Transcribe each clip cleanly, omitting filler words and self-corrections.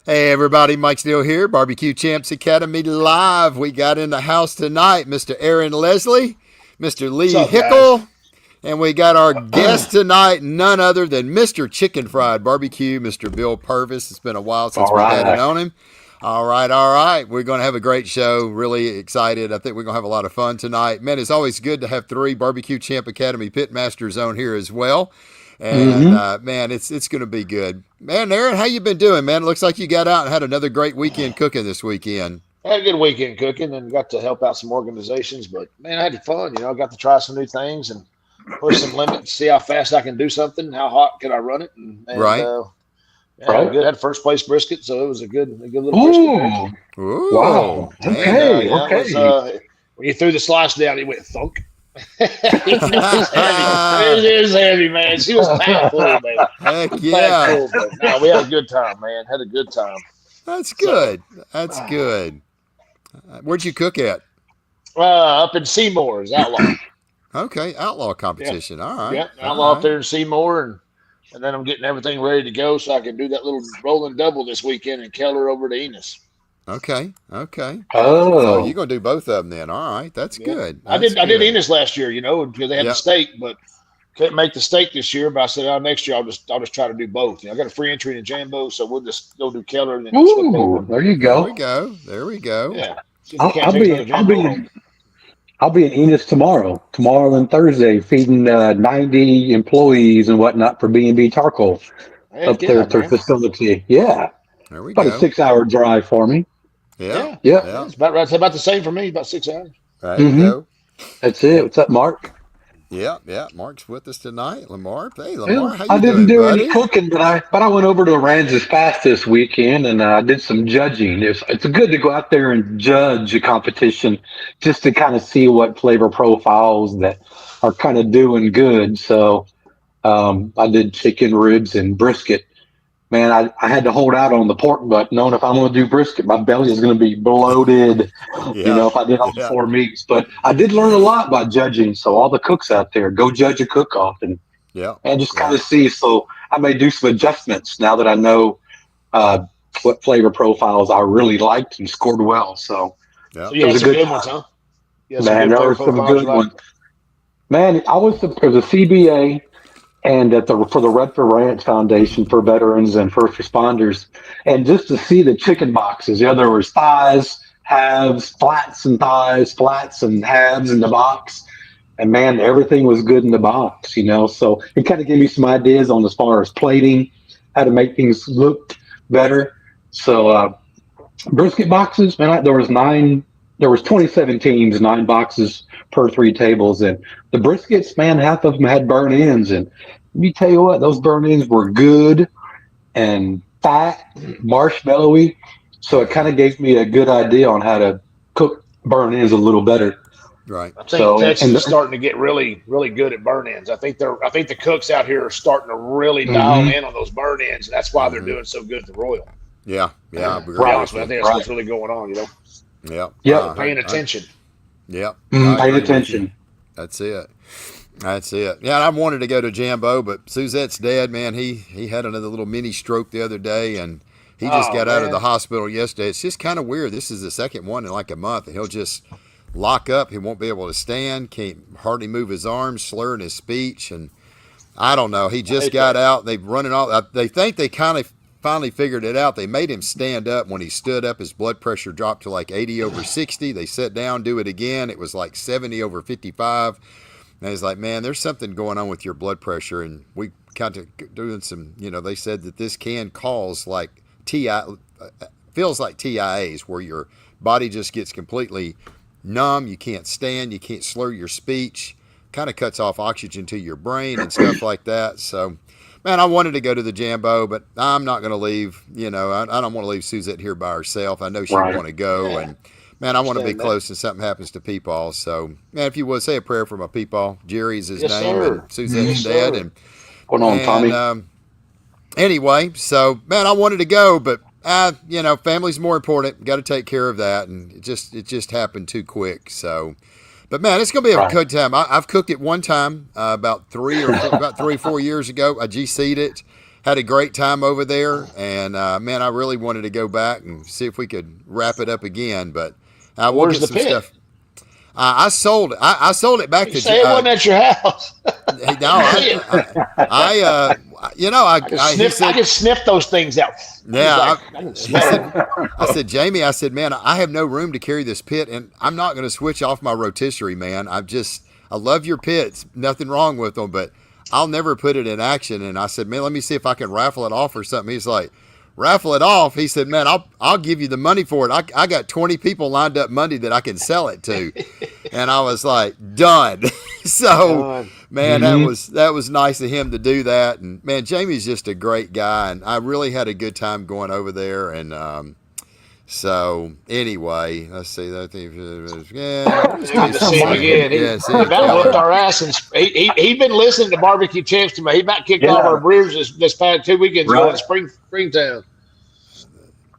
Hey everybody, Mike Steele here, BBQ Champs Academy Live. We got in the house tonight Mr. Aaron Leslie, Mr. What's Lee up, guys? Hickle, and we got our guest tonight, none other than Mr. Chicken Fried Barbecue, Mr. Bill Purvis. It's been a while since All we had it right. on him. All right, all right. We're going to have a great show. Really excited. I think we're going to have a lot of fun tonight. Man, it's always good to have three Barbecue Champ Academy pit masters on here as well. And Mm-hmm. man, it's going to be good. Man, Aaron, how you been doing, man? It looks like you got out and had another great weekend cooking this weekend. I had a good weekend cooking and got to help out some organizations, but man, I had fun. I got to try some new things and push some limits, see how fast I can do something, how hot can I run it, and Right? yeah, Right. had first place brisket, so it was a good little brisket there. Ooh. Ooh, Wow. man. Okay. Yeah, it was Okay. when you threw the slice down, it went thunk. It was heavy. It is heavy, man. She was packed full, baby. Heck Packed yeah. full, but no, we had a good time, man. Had a good time. That's So, good. That's good. Where'd you cook at? up in Seymour's Outlaw. Okay, outlaw Yeah, competition. All right. yeah, Outlaw All up right. there in Seymour, and then I'm getting everything ready to go so I can do that little rolling double this weekend and Keller over to Enos. Okay. Okay. So you're Oh. going to do both of them then. All right. That's Yeah, good. I That's did. I did good. Enos last year, because they had the Yep. steak, but couldn't make the steak this year. But I said, oh, next year I'll just try to do both. I got a free entry in Jambo, so we'll just go do Keller and then flip over. Ooh. There you There we go. go. There we go. Yeah, see if we I'll, can't I'll take be another I'll Jambo be home. in I'll be in Enos tomorrow and Thursday, feeding 90 employees and whatnot for B&B Charcoal Heck up there yeah, at their man. facility. Yeah, There we about a go. 6-hour drive for me. Yeah. Yeah, Yep. yeah, Yeah. it's about right. It's about the same for me. About 6 hours. There you Mm-hmm. go. That's it. What's up, Mark? Yeah. Yeah. Mark's with us tonight. Lamar. Hey, Well, Lamar. How I you didn't doing, do any buddy? cooking, but I went over to Aransas Pass this weekend and I did some judging. It's good to go out there and judge a competition just to kind of see what flavor profiles that are kind of doing good. So I did chicken ribs and brisket. Man, I had to hold out on the pork butt, knowing if I'm going to do brisket, my belly is going to be bloated. Yeah. If I did all Yeah. four meats. But I did learn a lot by judging. So all the cooks out there, go judge a cook off Yeah. and just kind Yeah. of see. So I may do some adjustments now that I know uh, what flavor profiles I really liked and scored well. So Yeah. So you it was had a some good good ones, time. huh? You had some Man, good there flavor were some profiles good you like. ones. Man, it was a CBA and for the Redford Ranch Foundation for Veterans and First Responders, and just to see the chicken boxes. Yeah, there was thighs, halves, flats and halves in the box. And man, everything was good in the box. So it kind of gave me some ideas on as far as plating, how to make things look better. So brisket boxes, man, there was 27 teams, 9 boxes per 3 tables. And the briskets, man, half of them had burn ends. And let me tell you what, those burn ends were good and fat, marshmallowy. So it kind of gave me a good idea on how to cook burn ends a little better. Right. I think So, Texas and is starting to get really, really good at burn ins. I think the cooks out here are starting to really dial mhm, in on those burn ins, and that's why they're Mm-hmm. doing so good at the Royal. Yeah. Yeah. I To be agree right, honest with with you, I you. think that's right. what's really going on. Yep. Yep. Paying attention. Yep. I Paying agree with you. attention. That's it. That's it. Yeah, I wanted to go to Jambo, but Suzette's dad, man, he had another little mini stroke the other day, and he just Oh got out of the man, hospital yesterday. It's just kind of weird. This is the second one in like a month, and he'll just lock up. He won't be able to stand. Can't hardly move his arms, slurring his speech, and I don't know. He I just hate got that. out. They've running all. They think they kind of finally figured it out. They made him stand up. When he stood up, his blood pressure dropped to like 80 over 60. They sat down, do it again. It was like 70 over 55. And he's like, man, there's something going on with your blood pressure. And we kind of doing some, they said that this can cause like feels like TIAs, where your body just gets completely numb. You can't stand, you can't slur your speech, kind of cuts off oxygen to your brain and stuff like that. So, man, I wanted to go to the Jambo, but I'm not going to leave. I don't want to leave Suzette here by herself. I know she'd Right. want to go, Yeah, and man, I want to be understand that. close if something happens to Peepaw. So, man, if you would say a prayer for my Peepaw. Jerry's his Yes, name, and sir. Suzette's Yes, Mhm. dad, sir. and Tommy. anyway, so man, I wanted to go, but family's more important. Got to take care of that, and it just happened too quick. So, but man, it's gonna be a Right. good time. I've cooked it one time about 3 or 4 years ago. I GC'd it. had a great time over there, and man, I really wanted to go back and see if we could wrap it up again, but we'll Where's get the some pit? stuff. I sold it. I sold it back You to. say it wasn't at your house. No, he said, I can sniff those things out. yeah. I can smell them. I said, Jamie, I said, man, I have no room to carry this pit, and I'm not going to switch off my rotisserie, man. I love your pits, nothing wrong with them, but I'll never put it in action. And I said, man, let me see if I can raffle it off or something. He's like, raffle it off. He said, man, I'll give you the money for it. I got 20 people lined up Monday that I can sell it to. And I was like, done. So, man, that was nice of him to do that. And man, Jamie's just a great guy, and I really had a good time going over there. And so anyway, let's see that thing. Yeah, Good to see him again. He about whipped our ass, and he'd been listening to Barbecue Champs to me. He about kicked off our brews this past 2 weekends ago in Springtown.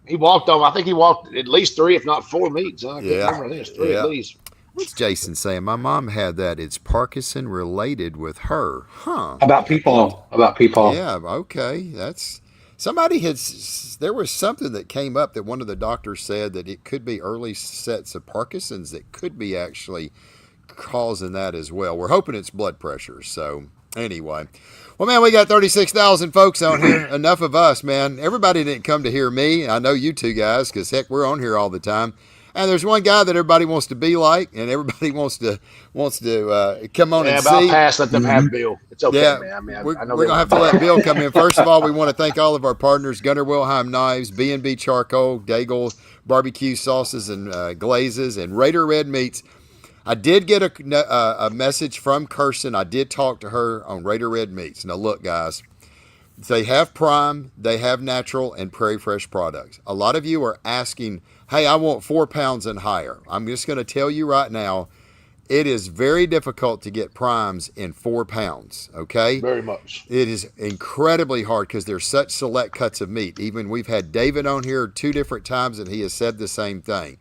He walked on. I think he walked at least 3, if not 4 meets. I can't remember this. 3 at least. What's Jason saying? My mom had that. It's Parkinson related with her. Huh. About people. Yeah, okay. That's somebody there was something that came up that one of the doctors said that it could be early sets of Parkinson's that could be actually causing that as well. We're hoping it's blood pressure. So anyway. Well, man, we got 36,000 folks on here. Enough of us, man. Everybody didn't come to hear me. I know you two guys, because heck, we're on here all the time. And there's one guy that everybody wants to be like, and everybody wants to come on and see. About pass, let them have Bill. It's okay, man. I mean, we're going to have to let Bill come in. First of all, we want to thank all of our partners, Gunnar Wilhelm Knives, B&B Charcoal, Daigle Barbecue Sauces and Glazes, and Raider Red Meats. I did get a message from Kirsten. I did talk to her on Raider Red Meats. Now, look, guys, they have Prime, they have Natural, and Prairie Fresh products. A lot of you are asking, hey, I want 4 pounds and higher. I'm just going to tell you right now, it is very difficult to get primes in 4 pounds, okay? Very much. It is incredibly hard because there's such select cuts of meat. Even we've had David on here 2 different times, and he has said the same thing.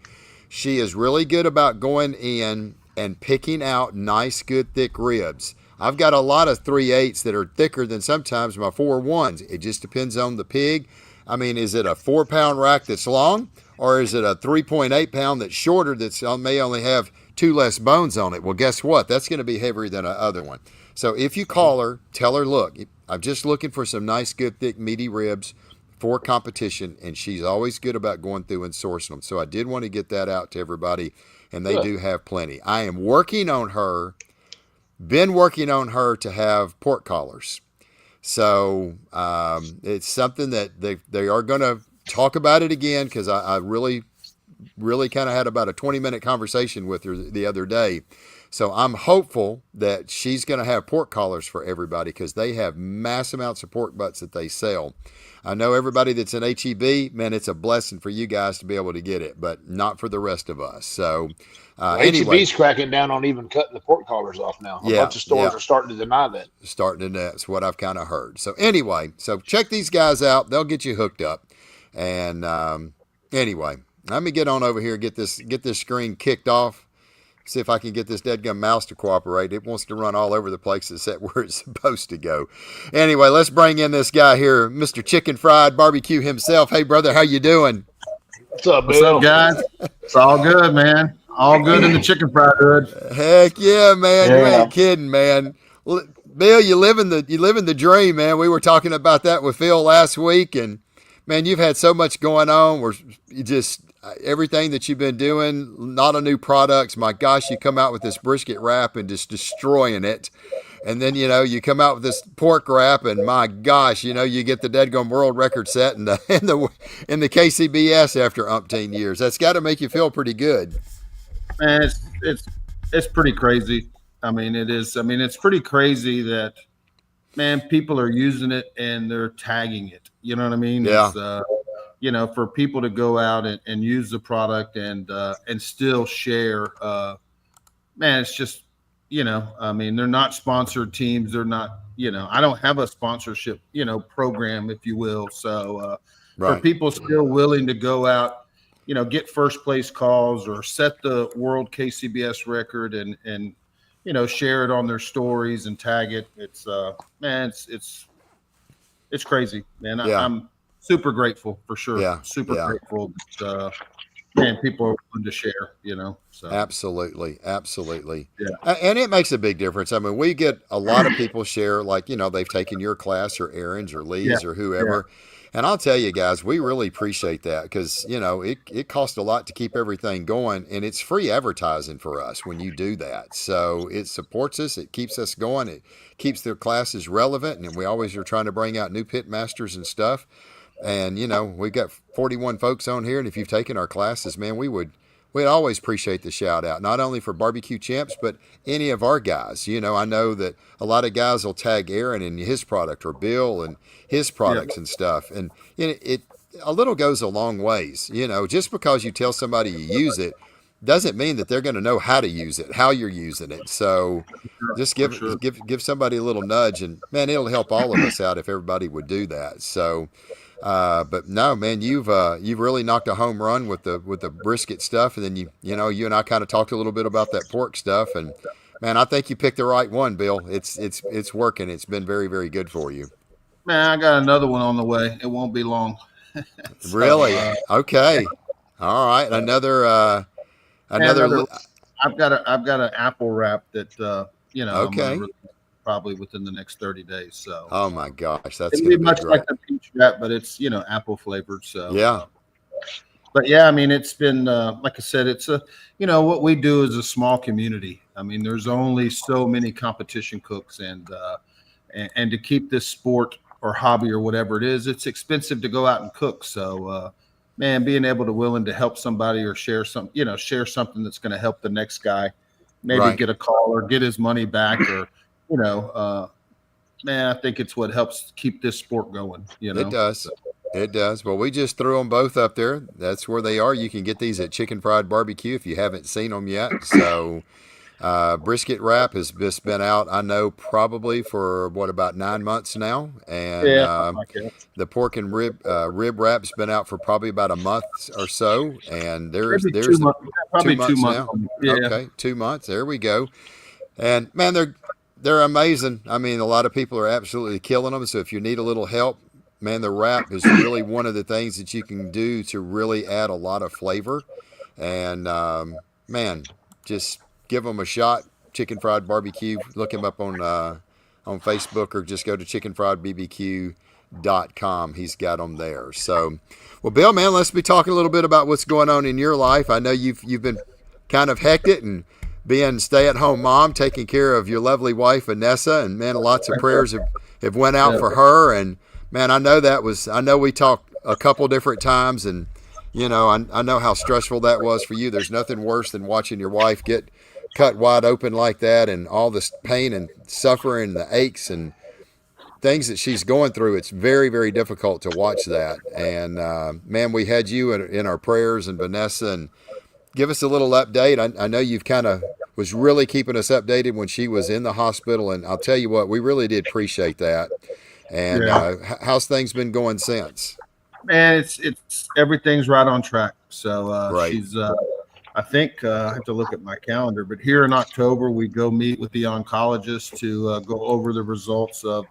She is really good about going in and picking out nice, good, thick ribs. I've got a lot of 3/8 that are thicker than sometimes my 4/1s. It just depends on the pig. I mean, is it a 4 pound rack that's long, or is it a 3.8 pound that's shorter that may only have 2 less bones on it? Well, guess what? That's going to be heavier than the other one. So if you call her, tell her, look, I'm just looking for some nice, good, thick, meaty ribs for competition, and she's always good about going through and sourcing them. So I did want to get that out to everybody, and they do have plenty. I am working on her. Been working on her to have pork collars. So it's something that they are going to talk about it again, because I really kind of had about a 20-minute conversation with her the other day. So I'm hopeful that she's going to have pork collars for everybody, because they have mass amounts of pork butts that they sell. I know everybody that's in HEB, man, it's a blessing for you guys to be able to get it, but not for the rest of us. So anyway. HEB's cracking down on even cutting the pork collars off now. A bunch of stores are starting to deny that. That's what I've kind of heard. So anyway, check these guys out. They'll get you hooked up. And anyway, let me get on over here, get this screen kicked off. See if I can get this deadgum mouse to cooperate. It wants to run all over the place except where it's supposed to go. Anyway, let's bring in this guy here, Mr. Chicken Fried Barbecue himself. Hey, brother, how you doing? What's up, Bill? What's up, guys? It's all good, man. All good in the chicken fried hood. Heck yeah, man. You ain't kidding, man. Well, Bill, you live in the dream, man. We were talking about that with Phil last week, and man, you've had so much going on. We're just everything that you've been doing, not a new products. My gosh, you come out with this brisket wrap and just destroying it. And then, you come out with this pork wrap, and my gosh, you get the deadgum world record set in the KCBS after umpteen years. That's got to make you feel pretty good. Man, it's pretty crazy. I mean, it is. I mean, it's pretty crazy that, man, people are using it and they're tagging it. You know what I mean? Yeah. It's, for people to go out and use the product and still share, man, it's just, I mean, they're not sponsored teams. They're not, I don't have a sponsorship, program, if you will. So for people still willing to go out, get first place calls or set the world KCBS record and share it on their stories and tag it. It's, man, it's crazy, man. Yeah. I'm super grateful for sure. Yeah. Super Yeah. grateful that, man, people are willing to share, so. Absolutely. Absolutely. Yeah. And it makes a big difference. I mean, we get a lot of people share, like, they've taken your class or Aaron's or Yeah. Lee's or whoever. And I'll tell you guys, we really appreciate that because, it costs a lot to keep everything going, and it's free advertising for us when you do that. So it supports us, it keeps us going, it keeps their classes relevant, and we always are trying to bring out new pit masters and stuff. And, we've got 41 folks on here, and if you've taken our classes, man, we'd always appreciate the shout out, not only for Barbecue Champs, but any of our guys. I know that a lot of guys will tag Aaron and his product or Bill and his products and stuff. And it a little goes a long ways. Just because you tell somebody you use it doesn't mean that they're going to know how to use it, how you're using it. So just give somebody a little nudge, and man, it'll help all of us out if everybody would do that. So but no, man, you've really knocked a home run with the brisket stuff, and then you and I kind of talked a little bit about that pork stuff, and man, I think you picked the right one, Bill. It's working. It's been very, very good for you. Man, I got another one on the way. It won't be long. So, really? Okay. All right. Another. I've got an apple wrap that Okay. I'm gonna release probably within the next 30 days. So. Oh my gosh, that's it'll be much like the peach wrap, but it's apple flavored. So. Yeah. But yeah, I mean, it's been like I said, it's what we do is a small community. I mean, there's only so many competition cooks, and to keep this sport or hobby or whatever it is, it's expensive to go out and cook. So, man, being able to willing to help somebody or share something that's going to help the next guy, maybe get a call or get his money back, or man, I think it's what helps keep this sport going. It does. So. It does. Well, we just threw them both up there. That's where they are. You can get these at Chicken Fried Barbecue if you haven't seen them yet. So, brisket wrap has just been out, I know, probably for about 9 months now. And the pork and rib wrap's been out for probably about a month or so. And there's 2 months, probably 2 months now. Yeah. Okay, 2 months. There we go. And man, they're amazing. I mean, a lot of people are absolutely killing them. So if you need a little help, man, the wrap is really one of the things that you can do to really add a lot of flavor. And man, just give them a shot. Chicken Fried Barbecue. Look him up on Facebook, or just go to chickenfriedbbq.com. He's got them there. So, well, Bill, man, let's be talking a little bit about what's going on in your life. I know you've been kind of hectic and being stay-at-home mom, taking care of your lovely wife Vanessa, and man, lots of prayers have went out for her. And man, I know we talked a couple different times, and I know how stressful that was for you. There's nothing worse than watching your wife get cut wide open like that, and all this pain and suffering, the aches and things that she's going through. It's very, very difficult to watch that. And man, we had you in our prayers, and Vanessa, and give us a little update. I know you've kind of was really keeping us updated when she was in the hospital, and I'll tell you what, we really did appreciate that. And how's things been going since? Man, it's everything's right on track. So she's I think I have to look at my calendar, but here in October we go meet with the oncologist to go over the results of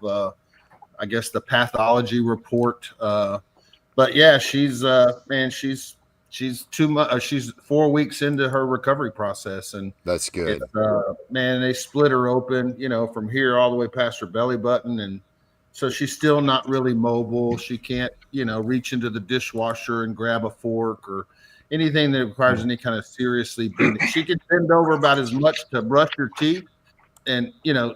I guess the pathology report. But yeah, she's 4 weeks into her recovery process, and that's good. Man, they split her open, from here all the way past her belly button, and so she's still not really mobile. She can't, reach into the dishwasher and grab a fork or anything that requires any kind of seriously bending. She can bend over about as much to brush her teeth and,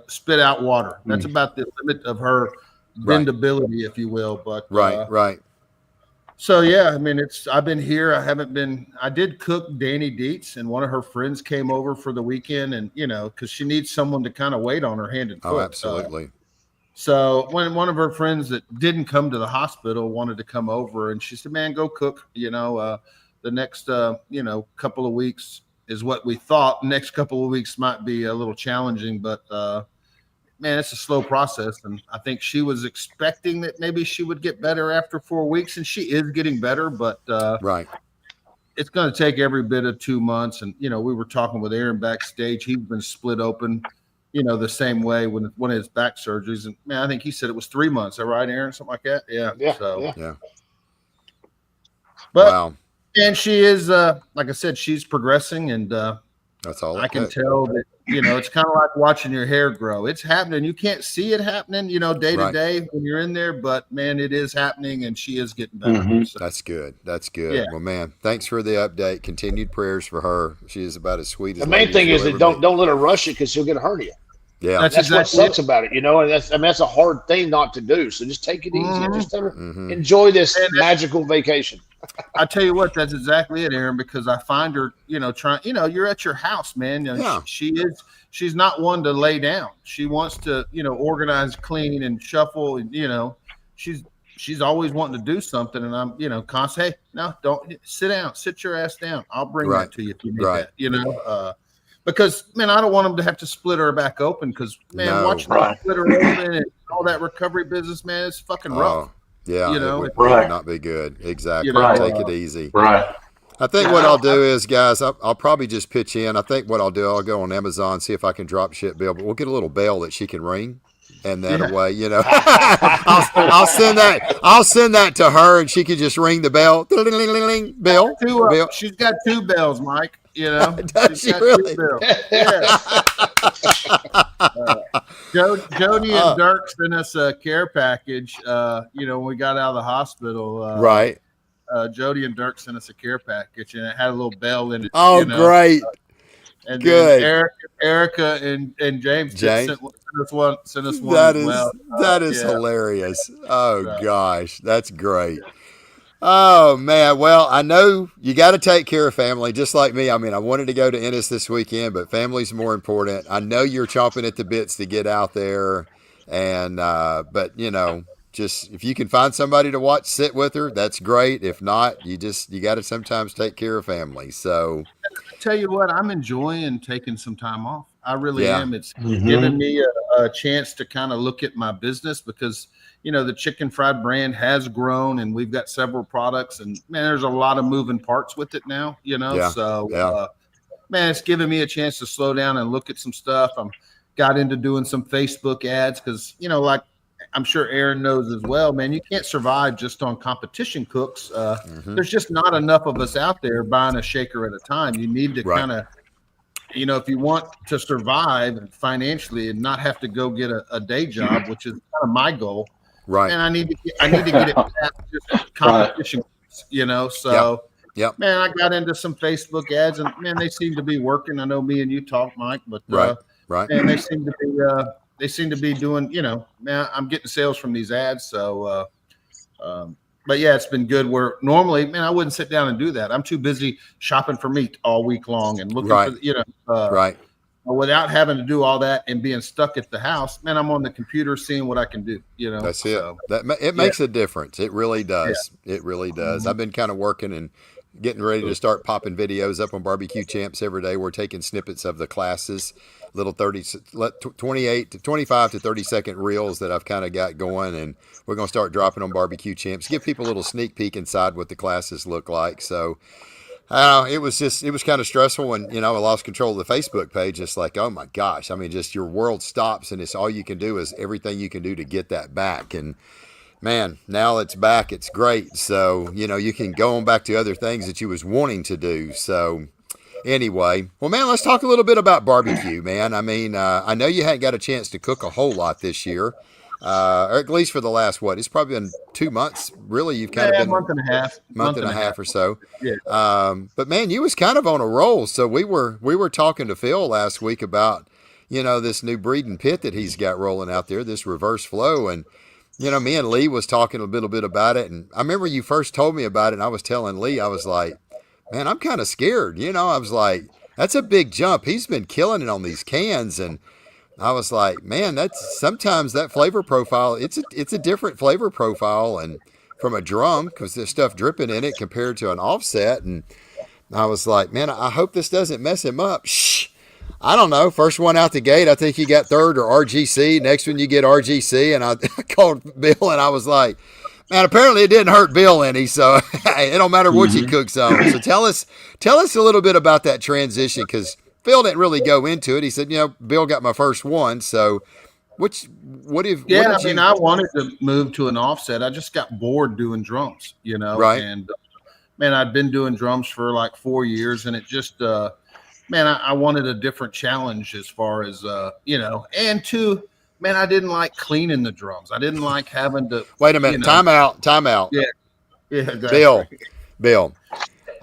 spit out water. That's about the limit of her bendability, if you will. But right. So yeah, I mean, I've been here. I did cook Danny Dietz, and one of her friends came over for the weekend, and because she needs someone to kind of wait on her hand and foot. Oh, absolutely. So when one of her friends that didn't come to the hospital wanted to come over, and she said, "Man, go cook. The next couple of weeks is what we thought. Next couple of weeks might be a little challenging, but man, it's a slow process." And I think she was expecting that maybe she would get better after 4 weeks, and she is getting better, but it's going to take every bit of 2 months. And we were talking with Aaron backstage. He's been split open the same way when one of his back surgeries. And man, I think he said it was 3 months. Is that right, Aaron? Something like that. Yeah. Yeah. So Yeah. But wow. and she is, like I said, she's progressing, and That's all I can tell that, it's kind of like watching your hair grow. It's happening. You can't see it happening, day to day when you're in there, but man, it is happening, and she is getting better. Mm-hmm. So, that's good. That's good. Yeah. Well, man, thanks for the update. Continued prayers for her. She is about as sweet as the main thing is that don't let her rush it, because she'll get a hernia. Yeah, that's exactly what sucks about it, and that's a hard thing not to do. So just take it easy and just enjoy this magical vacation. I tell you what, that's exactly it, Aaron, because I find her, trying, you're at your house, man. She's not one to lay down. She wants to, organize, clean, and shuffle. And, she's always wanting to do something. And I'm, constantly, hey, no, don't sit down, sit your ass down. I'll bring that to you if you need that, because, man, I don't want them to have to split her back open, because, man, watching them split her open and all that recovery business, man, it's fucking rough. Yeah, it would not be good. Exactly. Take it easy. Right. I think what I'll do is, guys, I'll probably just pitch in. I think what I'll do, I'll go on Amazon, see if I can drop ship Bill, but we'll get a little bell that she can ring. And that way, I'll send that. I'll send that to her, and she can just ring the bell. Bill. She's got 2 bells, Mike. Does she really? Yeah. Jody and Dirk sent us a care package. When we got out of the hospital. Right. Jody and Dirk sent us a care package, and it had a little bell in it. Oh, great. And good. Erica and James sent us one that as well. That is hilarious. Oh gosh, that's great. Oh man, well, I know you got to take care of family, just like me. I mean, I wanted to go to Ennis this weekend, but family's more important. I know you're chomping at the bits to get out there, and but just if you can find somebody to sit with her, that's great. If not, you got to sometimes take care of family. So, I tell you what, I'm enjoying taking some time off. I really am. It's giving me a chance to kind of look at my business, because the chicken fried brand has grown, and we've got several products, and man, there's a lot of moving parts with it now. So man, it's giving me a chance to slow down and look at some stuff. I'm got into doing some Facebook ads, because like I'm sure Aaron knows as well, man, you can't survive just on competition cooks. There's just not enough of us out there buying a shaker at a time. You need to kind of, if you want to survive financially and not have to go get a day job, which is kind of my goal. Right. And I need to get it past just competition, So, man, I got into some Facebook ads, and man, they seem to be working. I know me and you talk, Mike, but man, they seem to be doing, man, I'm getting sales from these ads. So, but yeah, it's been good. Where normally, man, I wouldn't sit down and do that. I'm too busy shopping for meat all week long and looking for, without having to do all that and being stuck at the house, man, I'm on the computer seeing what I can do. That's it. It makes a difference. It really does. Yeah. It really does. I've been kind of working and getting ready to start popping videos up on BBQ Champs every day. We're taking snippets of the classes, little 28 to 25 to 30-second reels that I've kind of got going, and we're going to start dropping on BBQ Champs, give people a little sneak peek inside what the classes look like. So it was kind of stressful when, I lost control of the Facebook page. It's like, oh my gosh, I mean, just your world stops, and it's all you can do is everything you can do to get that back. And man, now it's back. It's great. So, you can go on back to other things that you was wanting to do. So anyway, well, man, let's talk a little bit about barbecue, man. I mean, I know you hadn't got a chance to cook a whole lot this year, or at least for the last, it's probably been 2 months. Really, you've kind of been month and a half or so. Yeah. But man, you was kind of on a roll. So we were talking to Phil last week about, this new breeding pit that he's got rolling out there, this reverse flow. And, me and Lee was talking a little bit about it. And I remember you first told me about it, and I was telling Lee, I was like, man, I'm kind of scared. I was like, that's a big jump. He's been killing it on these cans. And I was like, man, sometimes that flavor profile, it's a different flavor profile and from a drum, because there's stuff dripping in it compared to an offset. And I was like, man, I hope this doesn't mess him up. Shh. I don't know. First one out the gate, I think you got third or RGC. Next one you get RGC. And I called Bill, and I was like, man, apparently it didn't hurt Bill any, so it don't matter what you cook on. So tell us a little bit about that transition, because Phil didn't really go into it. He said, Bill got my first one. So, what did I wanted to move to an offset. I just got bored doing drums, right. And man, I'd been doing drums for like 4 years, and it just, I wanted a different challenge as far as, and two, man, I didn't like cleaning the drums. I didn't like having to. Wait a minute. Time out. Yeah. Yeah. Exactly. Bill.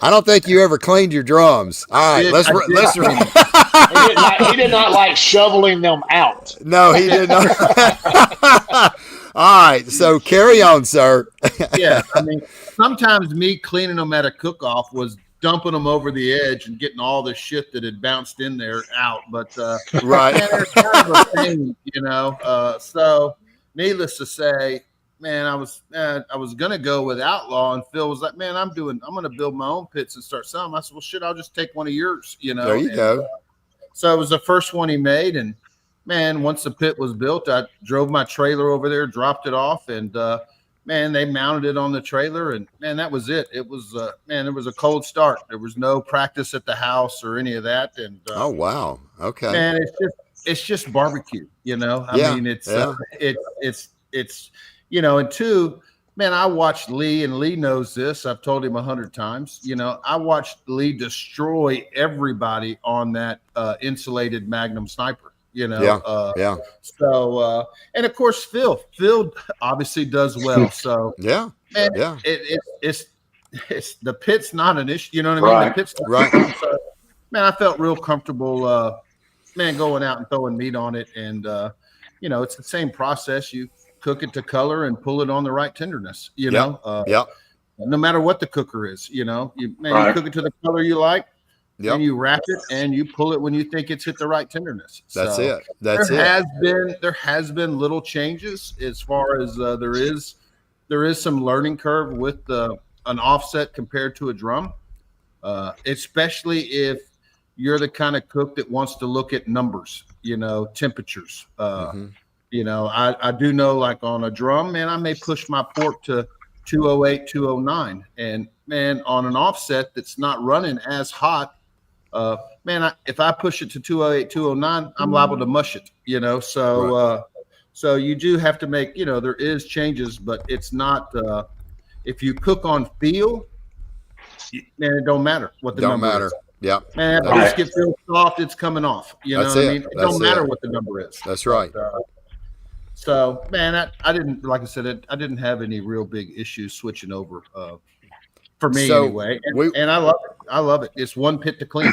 I don't think you ever cleaned your drums. All right, let's. He did not like shoveling them out. No, he did not. All right, so carry on, sir. Yeah, I mean, sometimes me cleaning them at a cook-off was dumping them over the edge and getting all the shit that had bounced in there out. But right, man, there's kind of a thing, So, needless to say, man, I was gonna go with Outlaw, and Phil was like, "Man, I'm gonna build my own pits and start selling." I said, "Well, shit, I'll just take one of yours." There you go. So it was the first one he made, and man, once the pit was built, I drove my trailer over there, dropped it off, and man, they mounted it on the trailer, and man, that was it. It was it was a cold start. There was no practice at the house or any of that, and oh wow, okay, man, it's just barbecue, I mean, it's and two, man, I watched Lee, and Lee knows this. I've told him 100 times. I watched Lee destroy everybody on that insulated Magnum sniper. Yeah. So, and of course, Phil obviously does well. So, yeah, man, yeah. It's the pit's not an issue. You know what I mean? Right. The pit's right. So, man, I felt real comfortable. Man, going out and throwing meat on it, and it's the same process. You cook it to color and pull it on the right tenderness, no matter what the cooker is, you cook it to the color you like, and you wrap it and you pull it when you think it's hit the right tenderness. That's so it. There has been little changes as far as there is some learning curve with an offset compared to a drum, especially if you're the kind of cook that wants to look at numbers, temperatures. I do know, like on a drum, man, I may push my pork to 208, 209. And, man, on an offset that's not running as hot, if I push it to 208, 209, I'm liable to mush it, So, so you do have to make, there is changes, but it's not, if you cook on feel, man, it don't matter what the number is. Yeah. Man, that brisket feels soft, it's coming off. That's it. I mean? It don't matter what the number is. That's right. So, man, I didn't, like I said, I didn't have any real big issues switching over for me anyway. And I love it. I love it. It's one pit to clean.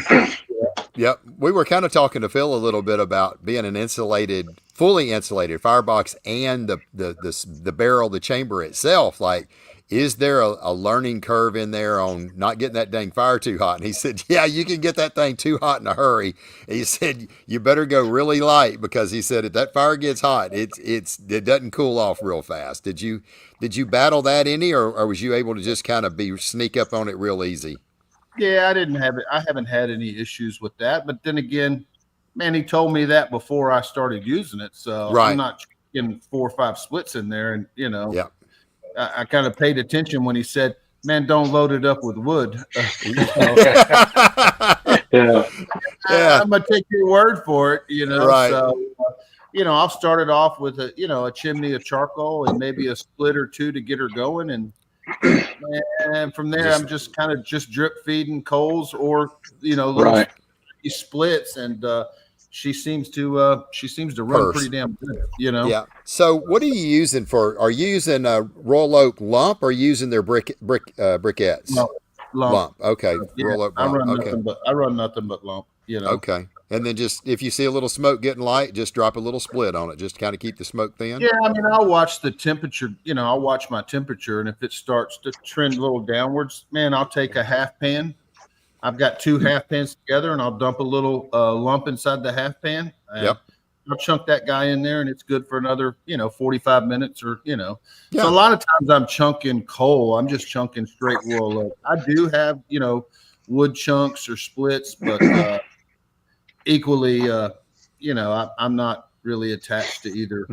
Yep. We were kind of talking to Phil a little bit about being an fully insulated firebox and the barrel, the chamber itself. Like, is there a learning curve in there on not getting that dang fire too hot? And he said, yeah, you can get that thing too hot in a hurry. And he said, you better go really light, because he said if that fire gets hot, it doesn't cool off real fast. Did you battle that any, or was you able to just kind of sneak up on it real easy? Yeah, I haven't had any issues with that. But then again, man, he told me that before I started using it. So right. I'm not getting 4 or 5 splits in there. And, yeah. I kind of paid attention when he said, man, don't load it up with wood. Yeah. I'm going to take your word for it, Right. So, I'll start it off with a chimney of charcoal and maybe a split or two to get her going. And from there, I'm just kind of drip feeding coals or, little splits. And she seems to run pretty damn good, Yeah. So what are you using are you using a Royal Oak lump, or are you using their briquettes? Lump. Okay. Yeah, Royal Oak lump. I run nothing but lump, Okay. And then just, if you see a little smoke getting light, just drop a little split on it, just to kind of keep the smoke thin. Yeah. I mean, I'll watch the temperature, I'll watch my temperature. And if it starts to trend a little downwards, man, I'll take a half pan. I've got 2 half pans together, and I'll dump a little lump inside the half pan. Yep. I'll chunk that guy in there, and it's good for another, 45 minutes or, Yeah. So a lot of times I'm chunking coal. I'm just chunking straight Royal Oak. I do have, wood chunks or splits, but equally, I'm not really attached to either,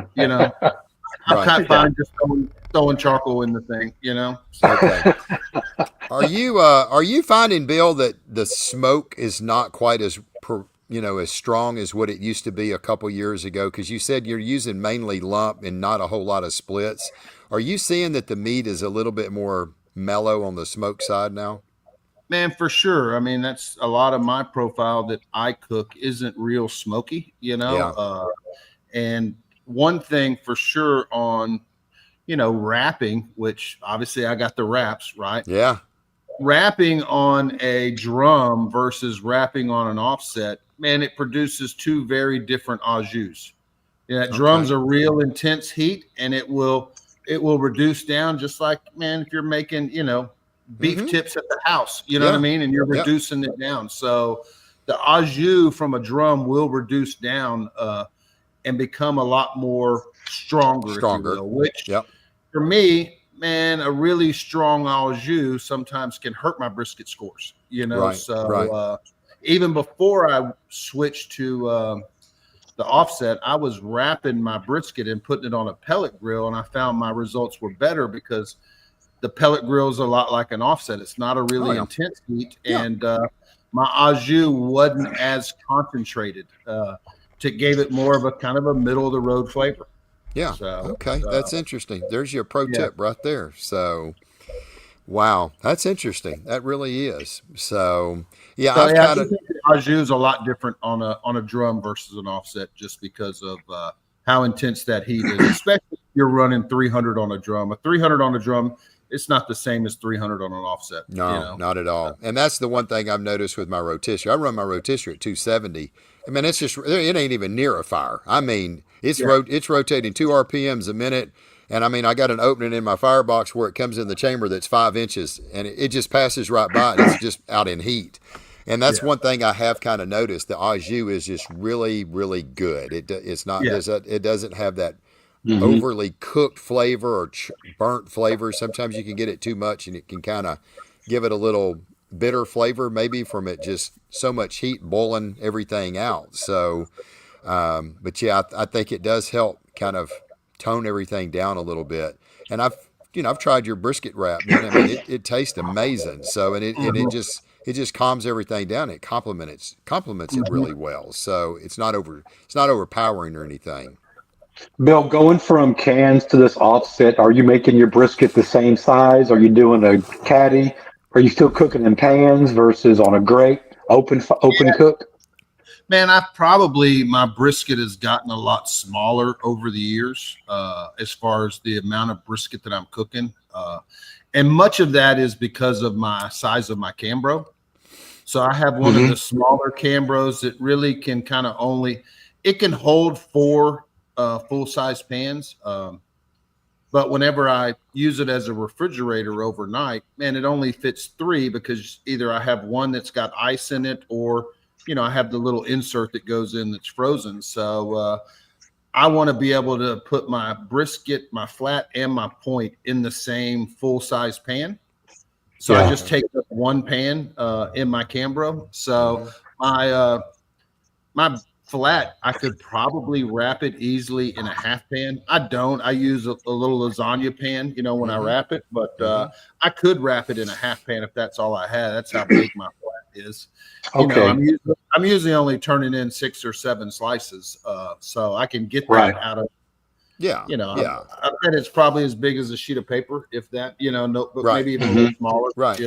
I'm kind of fine just throwing charcoal in the thing, Okay. Are you finding, Bill, that the smoke is not quite as as strong as what it used to be a couple years ago? Because you said you're using mainly lump and not a whole lot of splits. Are you seeing that the meat is a little bit more mellow on the smoke side now? Man, for sure. I mean, that's a lot of my profile that I cook isn't real smoky, Yeah. And one thing for sure on, wrapping, which obviously I got the wraps, right? Yeah. Wrapping on a drum versus wrapping on an offset, man, it produces two very different au jus. Yeah, drums are real intense heat, and it will reduce down just like, man, if you're making, beef tips at the house, you know what I mean? And you're reducing it down. So the au jus from a drum will reduce down and become a lot more stronger. If you will, which for me, man, a really strong au jus sometimes can hurt my brisket scores, even before I switched to the offset, I was wrapping my brisket and putting it on a pellet grill, and I found my results were better because the pellet grill is a lot like an offset. It's not a really intense heat, and my au jus wasn't as concentrated. It gave it more of a kind of a middle of the road flavor. Yeah. So, that's interesting. There's your pro tip right there. So, wow, that's interesting. That really is. So, I've kind of au jus is a lot different on a drum versus an offset, just because of how intense that heat is. Especially if you're running 300 on a drum. A 300 on a drum, it's not the same as 300 on an offset. No, not at all. And that's the one thing I've noticed with my rotisserie. I run my rotisserie at 270. I mean, it ain't even near a fire. I mean, it's rotating 2 RPMs a minute. And I mean, I got an opening in my firebox where it comes in the chamber that's 5 inches, and it just passes right by, and it's just out in heat. And that's one thing I have kind of noticed. The au jus is just really, really good. It's not. It doesn't have that overly cooked flavor or burnt flavor. Sometimes you can get it too much, and it can kind of give it a little bitter flavor, maybe from it just so much heat boiling everything out. So, but I think it does help kind of tone everything down a little bit. And I've tried your brisket wrap, man. I mean, it tastes amazing. So, and it just calms everything down. It complements it really well. So it's not overpowering or anything. Bill, going from cans to this offset, are you making your brisket the same size? Are you doing a caddy? Are you still cooking in pans versus on a grate, open cook? Man, my brisket has gotten a lot smaller over the years as far as the amount of brisket that I'm cooking. And much of that is because of my size of my Cambro. So I have one of the smaller Cambros that really can kind of it can hold 4 full-size pans. But whenever I use it as a refrigerator overnight, man, it only fits 3 because either I have one that's got ice in it or, I have the little insert that goes in that's frozen. So I want to be able to put my brisket, my flat, and my point in the same full-size pan. So I just take up one pan in my Cambro. So my flat, I could probably wrap it easily in a half pan. I don't. I use a little lasagna pan, when I wrap it. But I could wrap it in a half pan if that's all I had. That's how big my flat is. I'm usually only turning in 6 or 7 slices, so I can get that out of. I bet it's probably as big as a sheet of paper, if that. But maybe even a little smaller. Right.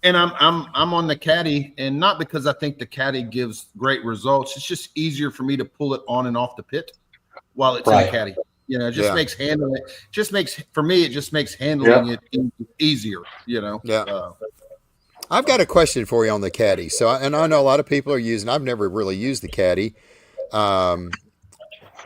And I'm on the caddy, and not because I think the caddy gives great results. It's just easier for me to pull it on and off the pit while it's in the caddy. It just makes handling it. It just makes handling it easier. I've got a question for you on the caddy. So, and I know a lot of people are using. I've never really used the caddy.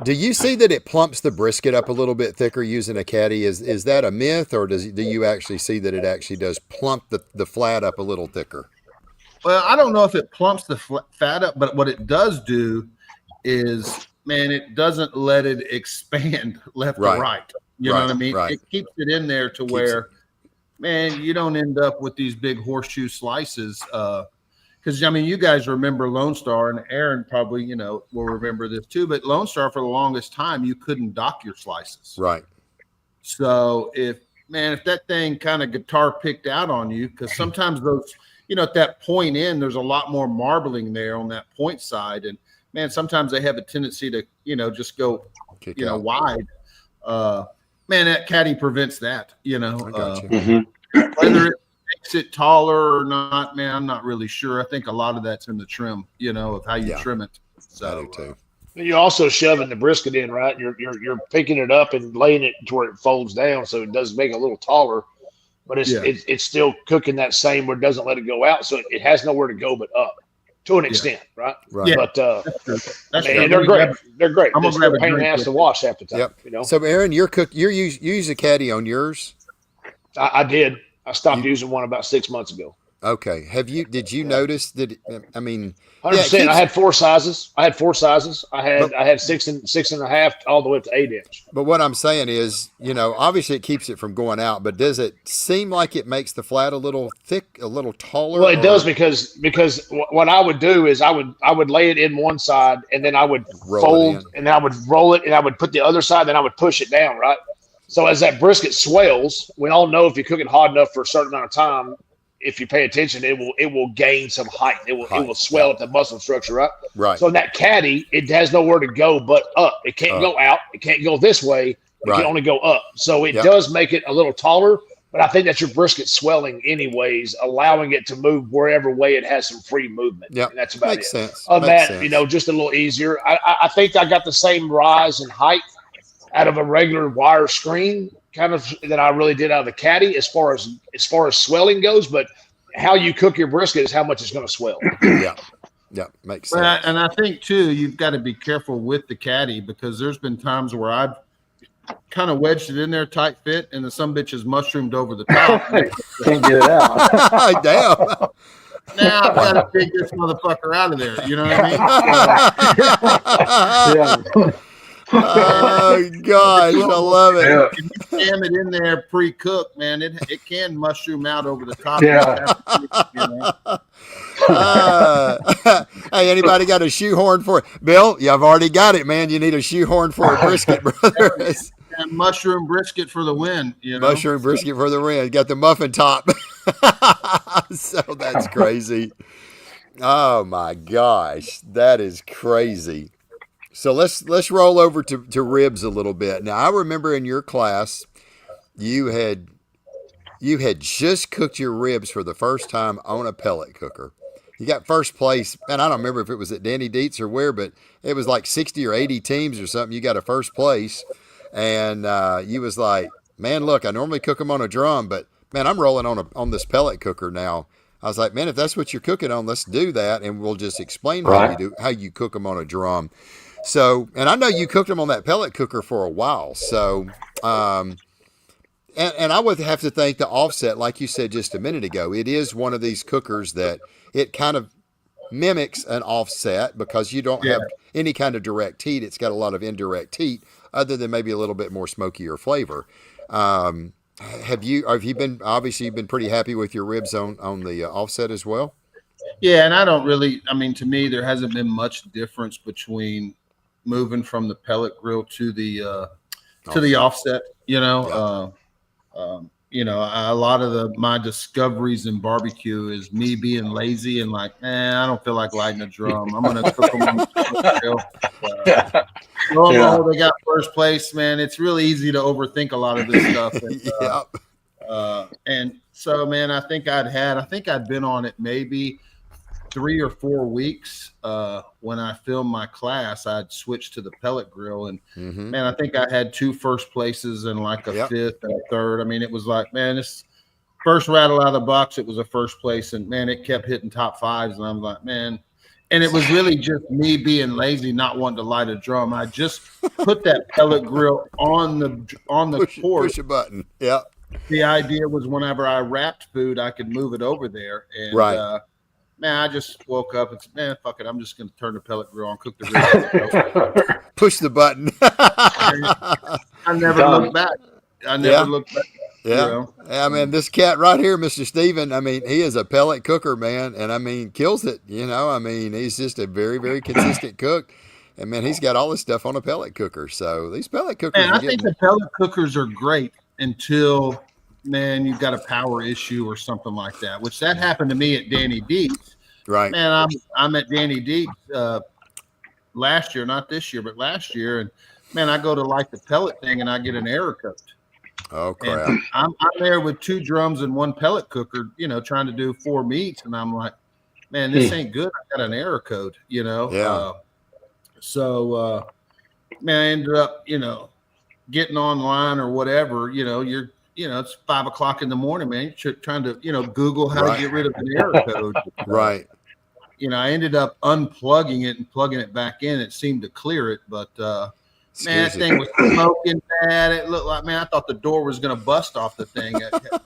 Do you see that it plumps the brisket up a little bit thicker using a caddy? Is that a myth, or do you actually see that it actually does plump the flat up a little thicker? Well, I don't know if it plumps the fat up, but what it does do is, man, it doesn't let it expand left or right. You know what I mean? Right. It keeps it in there to where, man, you don't end up with these big horseshoe slices. Because, you guys remember Lone Star, and Aaron probably, will remember this too. But Lone Star, for the longest time, you couldn't dock your slices. Right. So if that thing kind of guitar picked out on you, because sometimes those, at that point in, there's a lot more marbling there on that point side. And man, sometimes they have a tendency to, just go, Kick out. wide. Man, that caddy prevents that, I got you. Whether it makes it taller or not, man, I'm not really sure. I think a lot of that's in the trim, of how you trim it. So I do too. You're also shoving the brisket in, right? You're picking it up and laying it to where it folds down, so it does make it a little taller, but it's still cooking that same where it doesn't let it go out, so it has nowhere to go but up to an extent, right? Right. But that's and they're great. They're great. I'm gonna It's grab a a pain in the drink ass with to wash half the time. Yep. So Aaron, you use a caddy on yours? I did. I stopped using one about 6 months ago. Okay. Did you notice that? I mean, 100%. I had 4 sizes. I had 6.5 all the way up to 8-inch. But what I'm saying is, obviously it keeps it from going out, but does it seem like it makes the flat a little thick, a little taller? Well, it does because what I would do is I would lay it in one side and then I would fold and then I would roll it and I would put the other side, then I would push it down, right? So as that brisket swells, we all know if you cook it hot enough for a certain amount of time, if you pay attention, it will gain some height. It will swell up the muscle structure, right? Right. So in that caddy, it has nowhere to go but up. It can't go out. It can't go this way. It can only go up. So it does make it a little taller, but I think that's your brisket swelling anyways, allowing it to move wherever way it has some free movement. Yeah, that's about makes it. sense. Other Makes than that, sense. just a little easier. I think I got the same rise in height out of a regular wire screen kind of than I really did out of the caddy as far as swelling goes, but how you cook your brisket is how much it's going to swell. Yeah, makes sense. And I think too, you've got to be careful with the caddy because there's been times where I've kind of wedged it in there tight fit, and the some bitch is mushroomed over the top. Can't get it out. Damn. Now I've got to dig this motherfucker out of there. You know what I mean? Yeah. Oh gosh, I love it. Yeah. If you jam it in there pre-cooked, man, it can mushroom out over the top. Yeah. Hey, anybody got a shoehorn for it? Bill, you've already got it, man. You need a shoehorn for a brisket, brother. And mushroom brisket for the win. Mushroom brisket for the win. Got the muffin top. So that's crazy. Oh my gosh, that is crazy. So let's roll over to ribs a little bit. Now I remember in your class, you had just cooked your ribs for the first time on a pellet cooker. You got first place, and I don't remember if it was at Danny Dietz or where, but it was like 60 or 80 teams or something. You got a first place, and you was like, man, look, I normally cook them on a drum, but man, I'm rolling on this pellet cooker now. I was like, man, if that's what you're cooking on, let's do that, and we'll just explain how you cook them on a drum. So, and I know you cooked them on that pellet cooker for a while. So, and I would have to think the offset, like you said just a minute ago, it is one of these cookers that it kind of mimics an offset because you don't have any kind of direct heat. It's got a lot of indirect heat other than maybe a little bit more smokier flavor. Have you been, obviously you've been pretty happy with your ribs on the offset as well? Yeah. And I don't really, to me, there hasn't been much difference between moving from the pellet grill to the offset, a lot of my discoveries in barbecue is me being lazy and like, I don't feel like lighting a drum. I'm going to cook them on the grill. They got first place, man. It's really easy to overthink a lot of this stuff. And so, man, I think I'd been on it maybe 3 or 4 weeks. When I filmed my class, I'd switched to the pellet grill, and man, I think I had 2 first places and like a 5th and a 3rd. It was like, man, this first rattle out of the box, it was a first place, and man, it kept hitting top 5s, and I'm like, man. And it was really just me being lazy, not wanting to light a drum. I just put that pellet grill on the porch. Push a button. Yeah. The idea was whenever I wrapped food, I could move it over there. And man, I just woke up and said, man, fuck it. I'm just going to turn the pellet grill on, cook the ribs. Push the button. I never looked back. Looked back. Yeah. Man, this cat right here, Mr. Steven, he is a pellet cooker, man. And kills it. He's just a very, very consistent cook. And man, he's got all this stuff on a pellet cooker. So these pellet cookers. I think the pellet cookers are great until man, you've got a power issue or something like that, which that happened to me at Danny Deeds. Right. Man, I'm at Danny Deeds last year, not this year, but last year. And man, I go to light the pellet thing and I get an error code. Oh, crap. And I'm there with 2 drums and 1 pellet cooker, trying to do 4 meats. And I'm like, man, this ain't good. I got an error code, Yeah. Man, I ended up, getting online or whatever, it's 5 o'clock in the morning, man. You're trying to, Google how to get rid of an error code. Right. I ended up unplugging it and plugging it back in. It seemed to clear it, but man, that thing was smoking bad. It looked like, man, I thought the door was going to bust off the thing,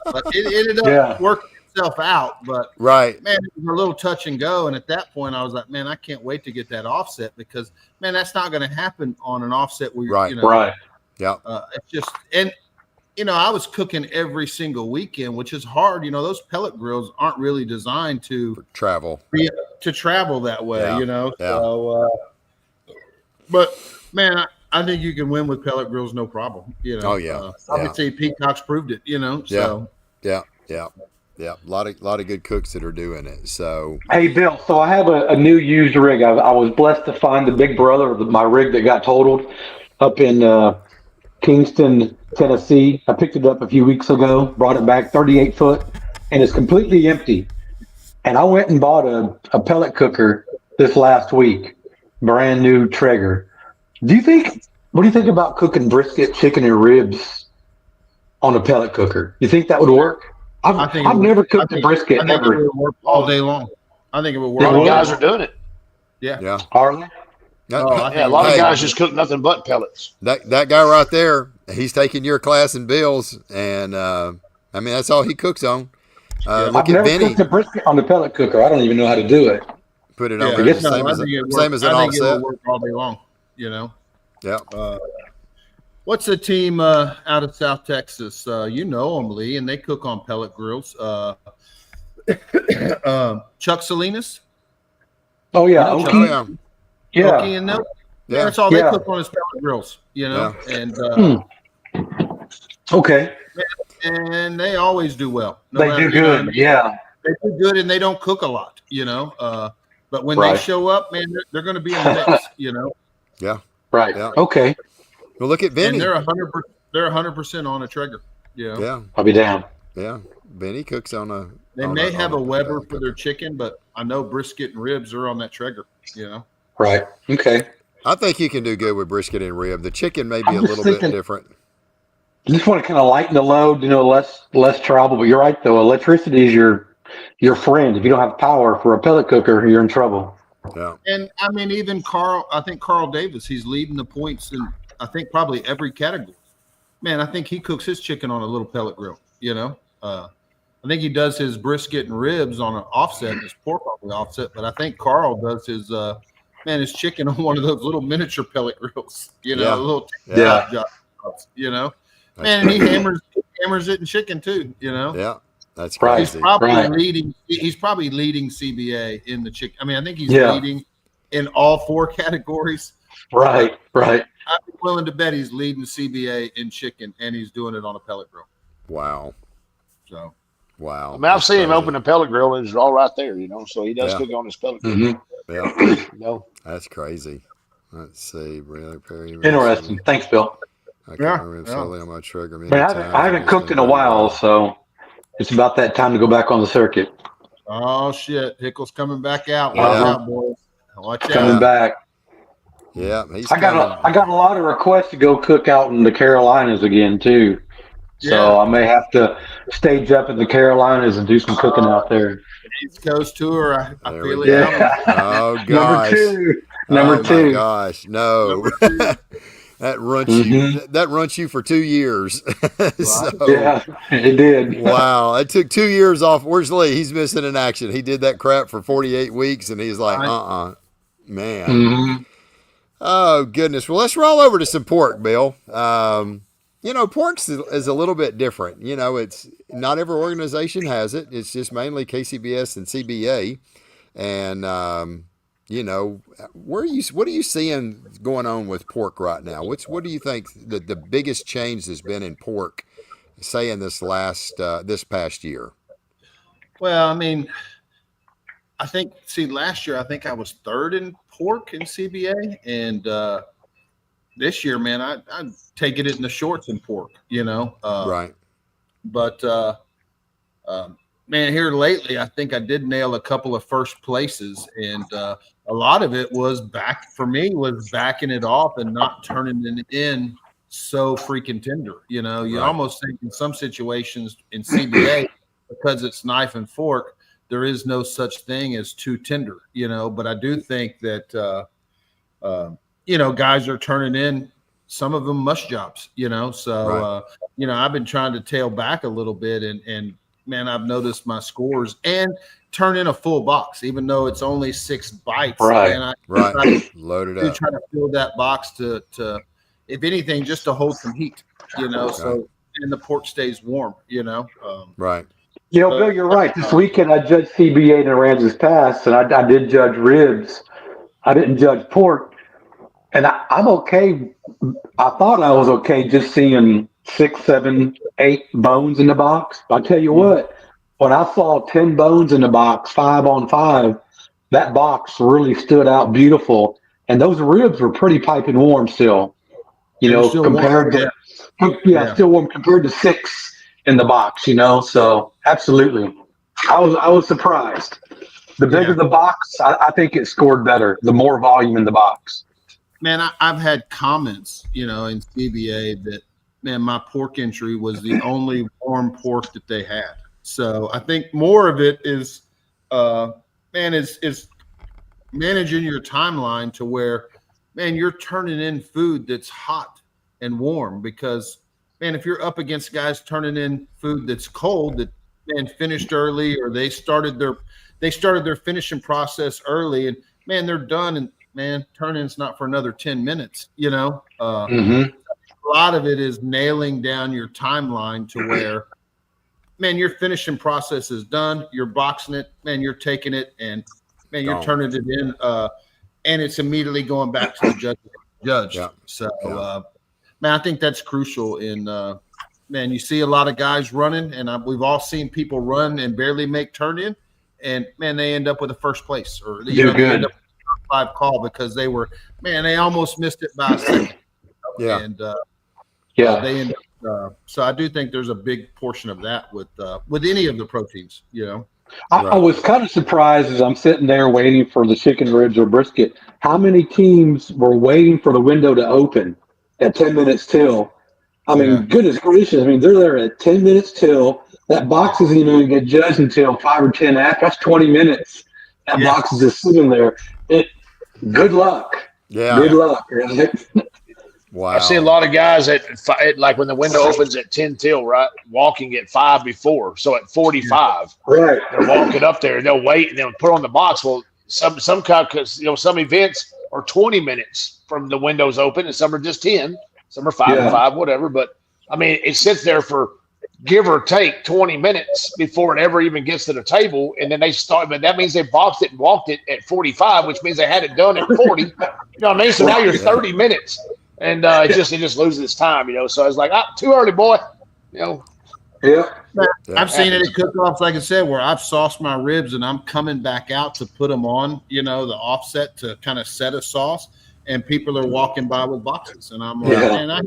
but it ended up working itself out. But right, man, it was a little touch and go. And at that point, I was like, man, I can't wait to get that offset because, man, that's not going to happen on an offset where right. Yeah. It's just, and I was cooking every single weekend, which is hard. Those pellet grills aren't really designed to travel that way. Yeah. So, but man, I think you can win with pellet grills, no problem. Oh yeah. Obviously, Peacock's proved it. So yeah. A lot of good cooks that are doing it. So hey, Bill. So I have a new used rig. I was blessed to find the big brother of my rig that got totaled up in Kingston, Tennessee. I picked it up a few weeks ago, brought it back 38 foot, and it's completely empty. And I went and bought a pellet cooker this last week, brand new Traeger. What do you think about cooking brisket, chicken, and ribs on a pellet cooker? You think that would work? I've never cooked a brisket ever. It would work all day long. I think it would work. A lot of guys are doing it. yeah. Are they? A lot of guys just cook nothing but pellets. That guy right there, he's taking your class in Bill's, and that's all he cooks on. Look I've never cooked a brisket on the pellet cooker. I don't even know how to do it. Put it over same as an offset. It will work all day long. Yeah. What's the team out of South Texas? You know them, Lee, and they cook on pellet grills. Chuck Salinas. Oh yeah. Okie and them. Yeah. That's all they cook on is pellet grills. And okay. And they always do well. They do good. Yeah. They do good, and they don't cook a lot. But when they show up, man, they're going to be in the mix. Yeah. Right. Yeah. Okay. Well, look at Benny. And they're 100%. They're 100% on a Traeger. Yeah. I'll be down. Yeah. Benny cooks on a. They may have a Weber for their chicken, but I know brisket and ribs are on that Traeger. Right. Okay. I think you can do good with brisket and rib. The chicken may be a little bit different. You just want to kind of lighten the load, less trouble. But you're right, though. Electricity is your friend. If you don't have power for a pellet cooker, you're in trouble. Yeah. And I mean, even Carl. I think Carl Davis. He's leading the points in I think probably every category. Man, I think he cooks his chicken on a little pellet grill. I think he does his brisket and ribs on an offset, his pork on the offset. But I think Carl does his chicken on one of those little miniature pellet grills. Little jobs. Man, and he hammers it in chicken too. Yeah, that's crazy. He's probably leading CBA in the chicken. I mean, I think he's leading in all 4 categories. Right. I'm willing to bet he's leading CBA in chicken, and he's doing it on a pellet grill. Wow. So. Wow. I mean, I've seen him open a pellet grill, and it's all right there, so he does cook on his pellet grill. Mm-hmm. Yeah. That's crazy. Let's see. Perry. Interesting. Thanks, Bill. I can't remember solely on my Traeger. I haven't cooked in a while, so it's about that time to go back on the circuit. Oh, shit. Pickle's coming back out. Watch out, boys. Watch out. Coming back. Yeah. I got a lot of requests to go cook out in the Carolinas again, too. So I may have to stage up in the Carolinas and do some cooking out there. East Coast tour. I feel it. Yeah. Oh, gosh. Number two. My gosh. No. That runs you for 2 years. Yeah, it did. Wow. It took 2 years off. Where's Lee? He's missing in action. He did that crap for 48 weeks, and he's like, man. Mm-hmm. Oh, goodness. Well, let's roll over to some pork, Bill. Pork is a little bit different. It's not every organization has it. It's just mainly KCBS and CBA. And, what are you seeing going on with pork right now? What do you think the biggest change has been in pork saying this past year? Well, I mean, I think last year I think I was third in pork in CBA, and this year, man, I'm taking it in the shorts in pork. Right. But man, here lately, I think I did nail a couple of first places, and a lot of it was backing it off and not turning it in so freaking tender. You Right. almost think in some situations in CBA, because it's knife and fork, there is no such thing as too tender. But I do think that guys are turning in some of them mush jobs. So Right. I've been trying to tail back a little bit, and man, I've noticed my scores and turn in a full box, even though it's only 6 bites. Right. And I Load it do up. try to fill that box to, if anything, just to hold some heat, so and the pork stays warm, Right. Bill, you're right. This weekend I judged CBA in Aransas Pass, and I did judge ribs. I didn't judge pork, and I'm okay. I thought I was okay just seeing 6, 7, 8 bones in the box. I'll tell you what, when I saw 10 bones in the box, 5 on 5, that box really stood out beautiful. And those ribs were pretty piping warm still, Still compared warm. to, still warm compared to 6 in the box, so absolutely. I was surprised. The bigger the box, I think it scored better, the more volume in the box. Man, I've had comments, in CBA that, man, my pork entry was the only warm pork that they had. So I think more of it is, is managing your timeline to where, man, you're turning in food that's hot and warm, because, man, if you're up against guys turning in food that's cold, that, man, finished early, or they started their finishing process early, and, man, they're done, and, man, turn-in's not for another 10 minutes, A lot of it is nailing down your timeline to where, man, your finishing process is done, you're boxing it, man, you're taking it, and, man, you're turning it in, and it's immediately going back to the judge. Yeah. So, man, I think that's crucial in, man, you see a lot of guys running, and we've all seen people run and barely make turn-in, and, man, they end up with a first place, or they end up 5 call because they almost missed it by a second. Yeah. And they end up, so I do think there's a big portion of that with any of the proteins, I was kind of surprised as I'm sitting there waiting for the chicken ribs or brisket, how many teams were waiting for the window to open at 10 minutes till. I mean, goodness gracious. I mean, they're there at 10 minutes till. That box isn't even going to get judged until 5 or 10 after. That's 20 minutes. That box is just sitting there. Good luck. Yeah. Good luck. Right? Wow. I see a lot of guys at like when the window opens at 10 till, right, walking at 5 before. So at 45, right, they're walking up there. They'll wait and they'll put on the box. Well, some events are 20 minutes from the windows open, and some are just 10. Some are 5 and 5, whatever. But I mean, it sits there for give or take 20 minutes before it ever even gets to the table, and then they start. But that means they boxed it and walked it at 45, which means they had it done at 40. You know what I mean? So now you're 30 minutes. And it just loses its time, So I was like, too early, boy. Yeah. I've seen it at cook-offs, like I said, where I've sauced my ribs and I'm coming back out to put them on, the offset to kind of set a sauce, and people are walking by with boxes, and I'm like, man, I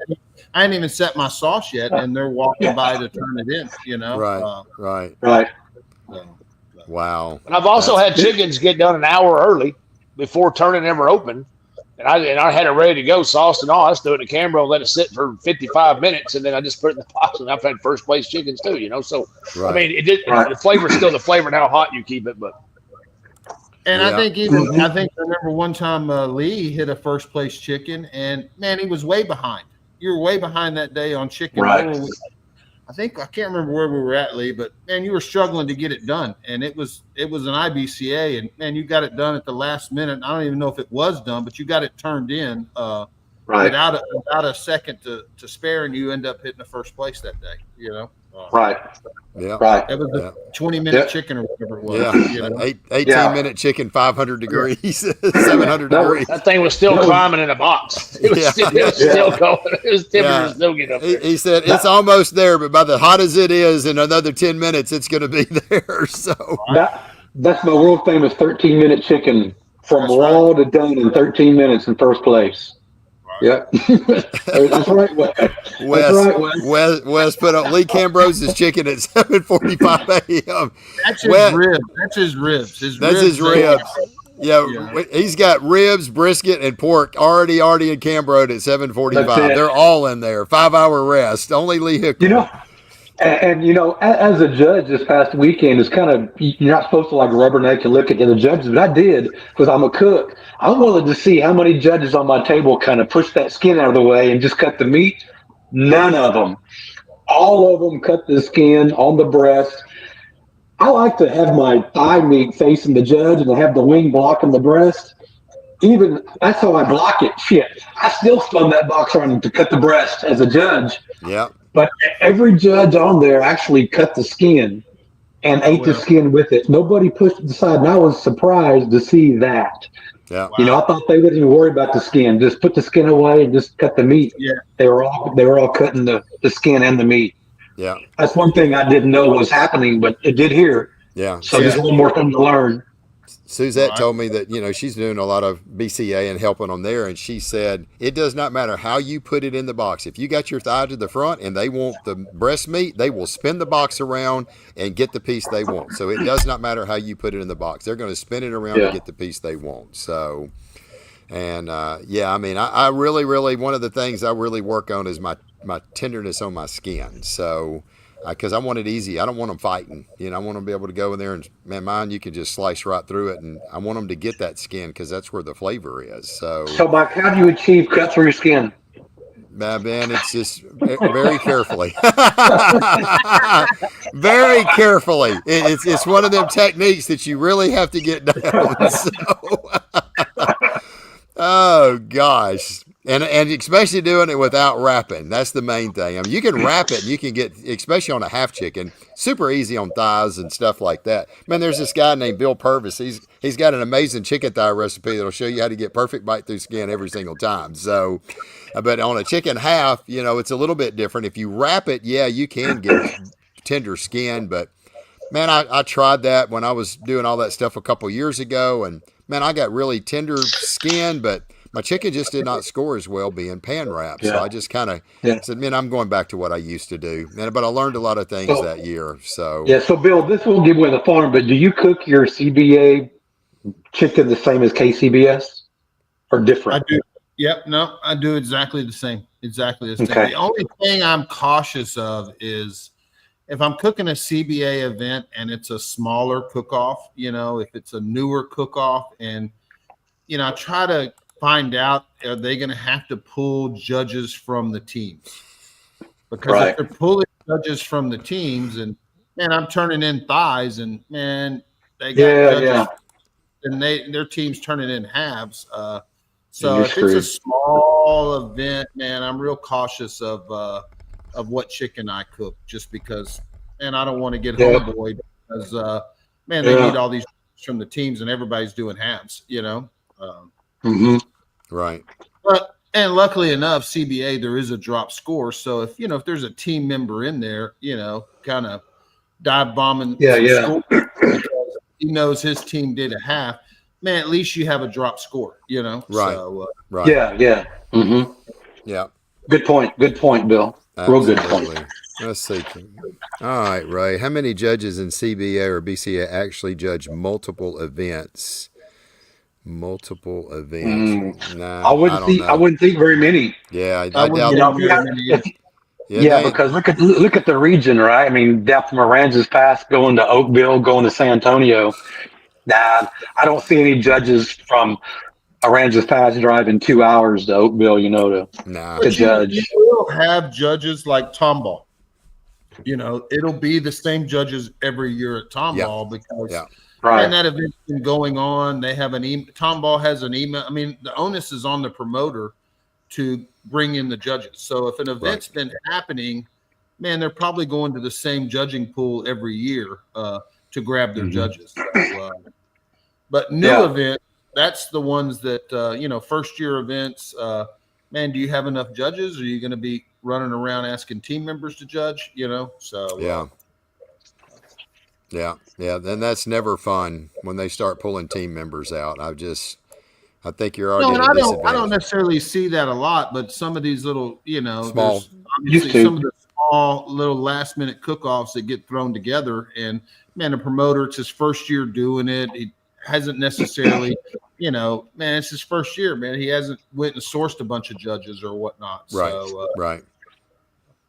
hadn't even set my sauce yet, and they're walking by to turn it in, Right. Wow. And I've also had chickens get done an hour early before turning ever open. And I had it ready to go, sauced and all. I just threw it in the camera and let it sit for 55 minutes, and then I just put it in the box. And I've had first place chickens too, So I mean, the flavor's still the flavor and how hot you keep it. But I think I remember one time Lee hit a first place chicken, and man, he was way behind. You were way behind that day on chicken. Right. I can't remember where we were at, Lee, but man, you were struggling to get it done, and it was an IBCA, and man, you got it done at the last minute. I don't even know if it was done, but you got it turned in without a second to spare, and you end up hitting the first place that day. Right. Yeah. Right. That was a 20-minute chicken or whatever it was. Yeah. 18-minute chicken, 500 degrees, 700 degrees. That thing was still climbing in a box. It was still going. It was temperature still getting up there. He said it's almost there, but by the hot as it is, in another 10 minutes, it's going to be there. So that's my world famous 13-minute chicken from raw to done in 13 minutes in first place. Yep. That's right, Wes. Wes put up Lee Cambrose's chicken at 7:45 a.m. That's his ribs. That's his ribs. His ribs. Yeah, he's got ribs, brisket, and pork already in Cambrote at 7:45. They're all in there. 5-hour rest. Only Lee Hickel. And as a judge this past weekend, it's kind of, you're not supposed to like rubberneck and look at the other judges, but I did because I'm a cook. I wanted to see how many judges on my table kind of push that skin out of the way and just cut the meat. None of them. All of them cut the skin on the breast. I like to have my thigh meat facing the judge and to have the wing blocking the breast. Even that's how I block it. Shit, I still spun that box around to cut the breast as a judge. Yeah. But every judge on there actually cut the skin and ate the skin with it. Nobody pushed it aside, and I was surprised to see that. Yeah. Wow. I thought they wouldn't even worry about the skin. Just put the skin away and just cut the meat. Yeah. They were all cutting the skin and the meat. Yeah. That's one thing I didn't know was happening, but it did here. Yeah. So just one more thing to learn. Suzette told me that, she's doing a lot of BCA and helping them there. And she said, it does not matter how you put it in the box. If you got your thigh to the front and they want the breast meat, they will spin the box around and get the piece they want. So it does not matter how you put it in the box. They're going to spin it around and get the piece they want. So, and I really, one of the things I really work on is my tenderness on my skin. So, because I want it easy. I don't want them fighting. I want them to be able to go in there and, mine, you can just slice right through it. And I want them to get that skin because that's where the flavor is. So, Mike, how do you achieve cut through your skin? Man, it's just very carefully. Very carefully. It's one of them techniques that you really have to get down. So, oh, gosh. And especially doing it without wrapping. That's the main thing. I mean, you can wrap it and you can get, especially on a half chicken, super easy on thighs and stuff like that. Man, there's this guy named Bill Purvis. He's got an amazing chicken thigh recipe that'll show you how to get perfect bite through skin every single time. So, but on a chicken half, it's a little bit different. If you wrap it, you can get tender skin. But, man, I tried that when I was doing all that stuff a couple years ago. And, man, I got really tender skin, but my chicken just did not score as well being pan wrapped. So I just kind of said, man, I'm going back to what I used to do. But I learned a lot of things that year. So so Bill, this won't give away the farm, but do you cook your CBA chicken the same as KCBS or different? I do. Yep. No, I do exactly the same. Exactly the same. Okay. The only thing I'm cautious of is if I'm cooking a CBA event and it's a smaller cook-off, if it's a newer cook-off and, I try to find out, are they going to have to pull judges from the teams? Because if they're pulling judges from the teams and, man, I'm turning in thighs and, man, they got judges and their team's turning in halves. So if it's a small event, man, I'm real cautious of what chicken I cook just because, man, I don't want to get homeboy because, man, they need all these from the teams and everybody's doing halves, Right. And luckily enough, CBA, there is a drop score. So if there's a team member in there, kind of dive bombing, score because he knows his team did a half, man, at least you have a drop score, Right. So, right. Yeah. Mm-hmm. Yeah. Good point, Bill. Absolutely. Real good point. Let's see. All right, Ray. How many judges in CBA or BCA actually judge multiple events? Multiple events. Nah, I wouldn't think very many. Yeah, I doubt. Because look at the region, right? I mean, down from Aransas Pass going to Oakville, going to San Antonio. Nah, I don't see any judges from Aransas Pass driving 2 hours to Oakville, to judge. You will have judges like Tomball. It'll be the same judges every year at Tomball because. Yeah. Right. And that event's been going on. They have Tomball has an email. I mean, the onus is on the promoter to bring in the judges. So if an event's been happening man, they're probably going to the same judging pool every year to grab their judges. So, but new event, that's the ones that, first year events, man, do you have enough judges? Are you going to be running around asking team members to judge, So, yeah. Then that's never fun when they start pulling team members out. I think you're already at a disadvantage. I don't necessarily see that a lot, but some of these little, small, obviously some of the small little last minute cook-offs that get thrown together, and man, the promoter, it's his first year doing it. He hasn't necessarily, man, it's his first year, man. He hasn't went and sourced a bunch of judges or whatnot. Right. So, right.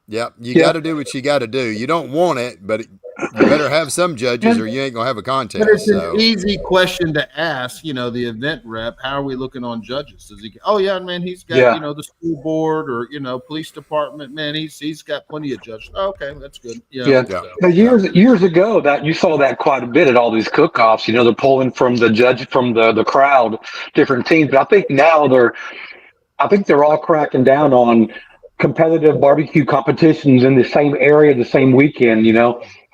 Yeah. You got to do what you got to do. You don't want it, but you better have some judges or you ain't going to have a contest. But it's an easy question to ask, the event rep. How are we looking on judges? Does he? Oh yeah, man, he's got the school board or police department. Man, he's got plenty of judges. Oh, okay, that's good. Now, years ago, that you saw that quite a bit at all these cook-offs. They're pulling from the judge, from the crowd, different teams. But I think now they're all cracking down on competitive barbecue competitions in the same area, the same weekend.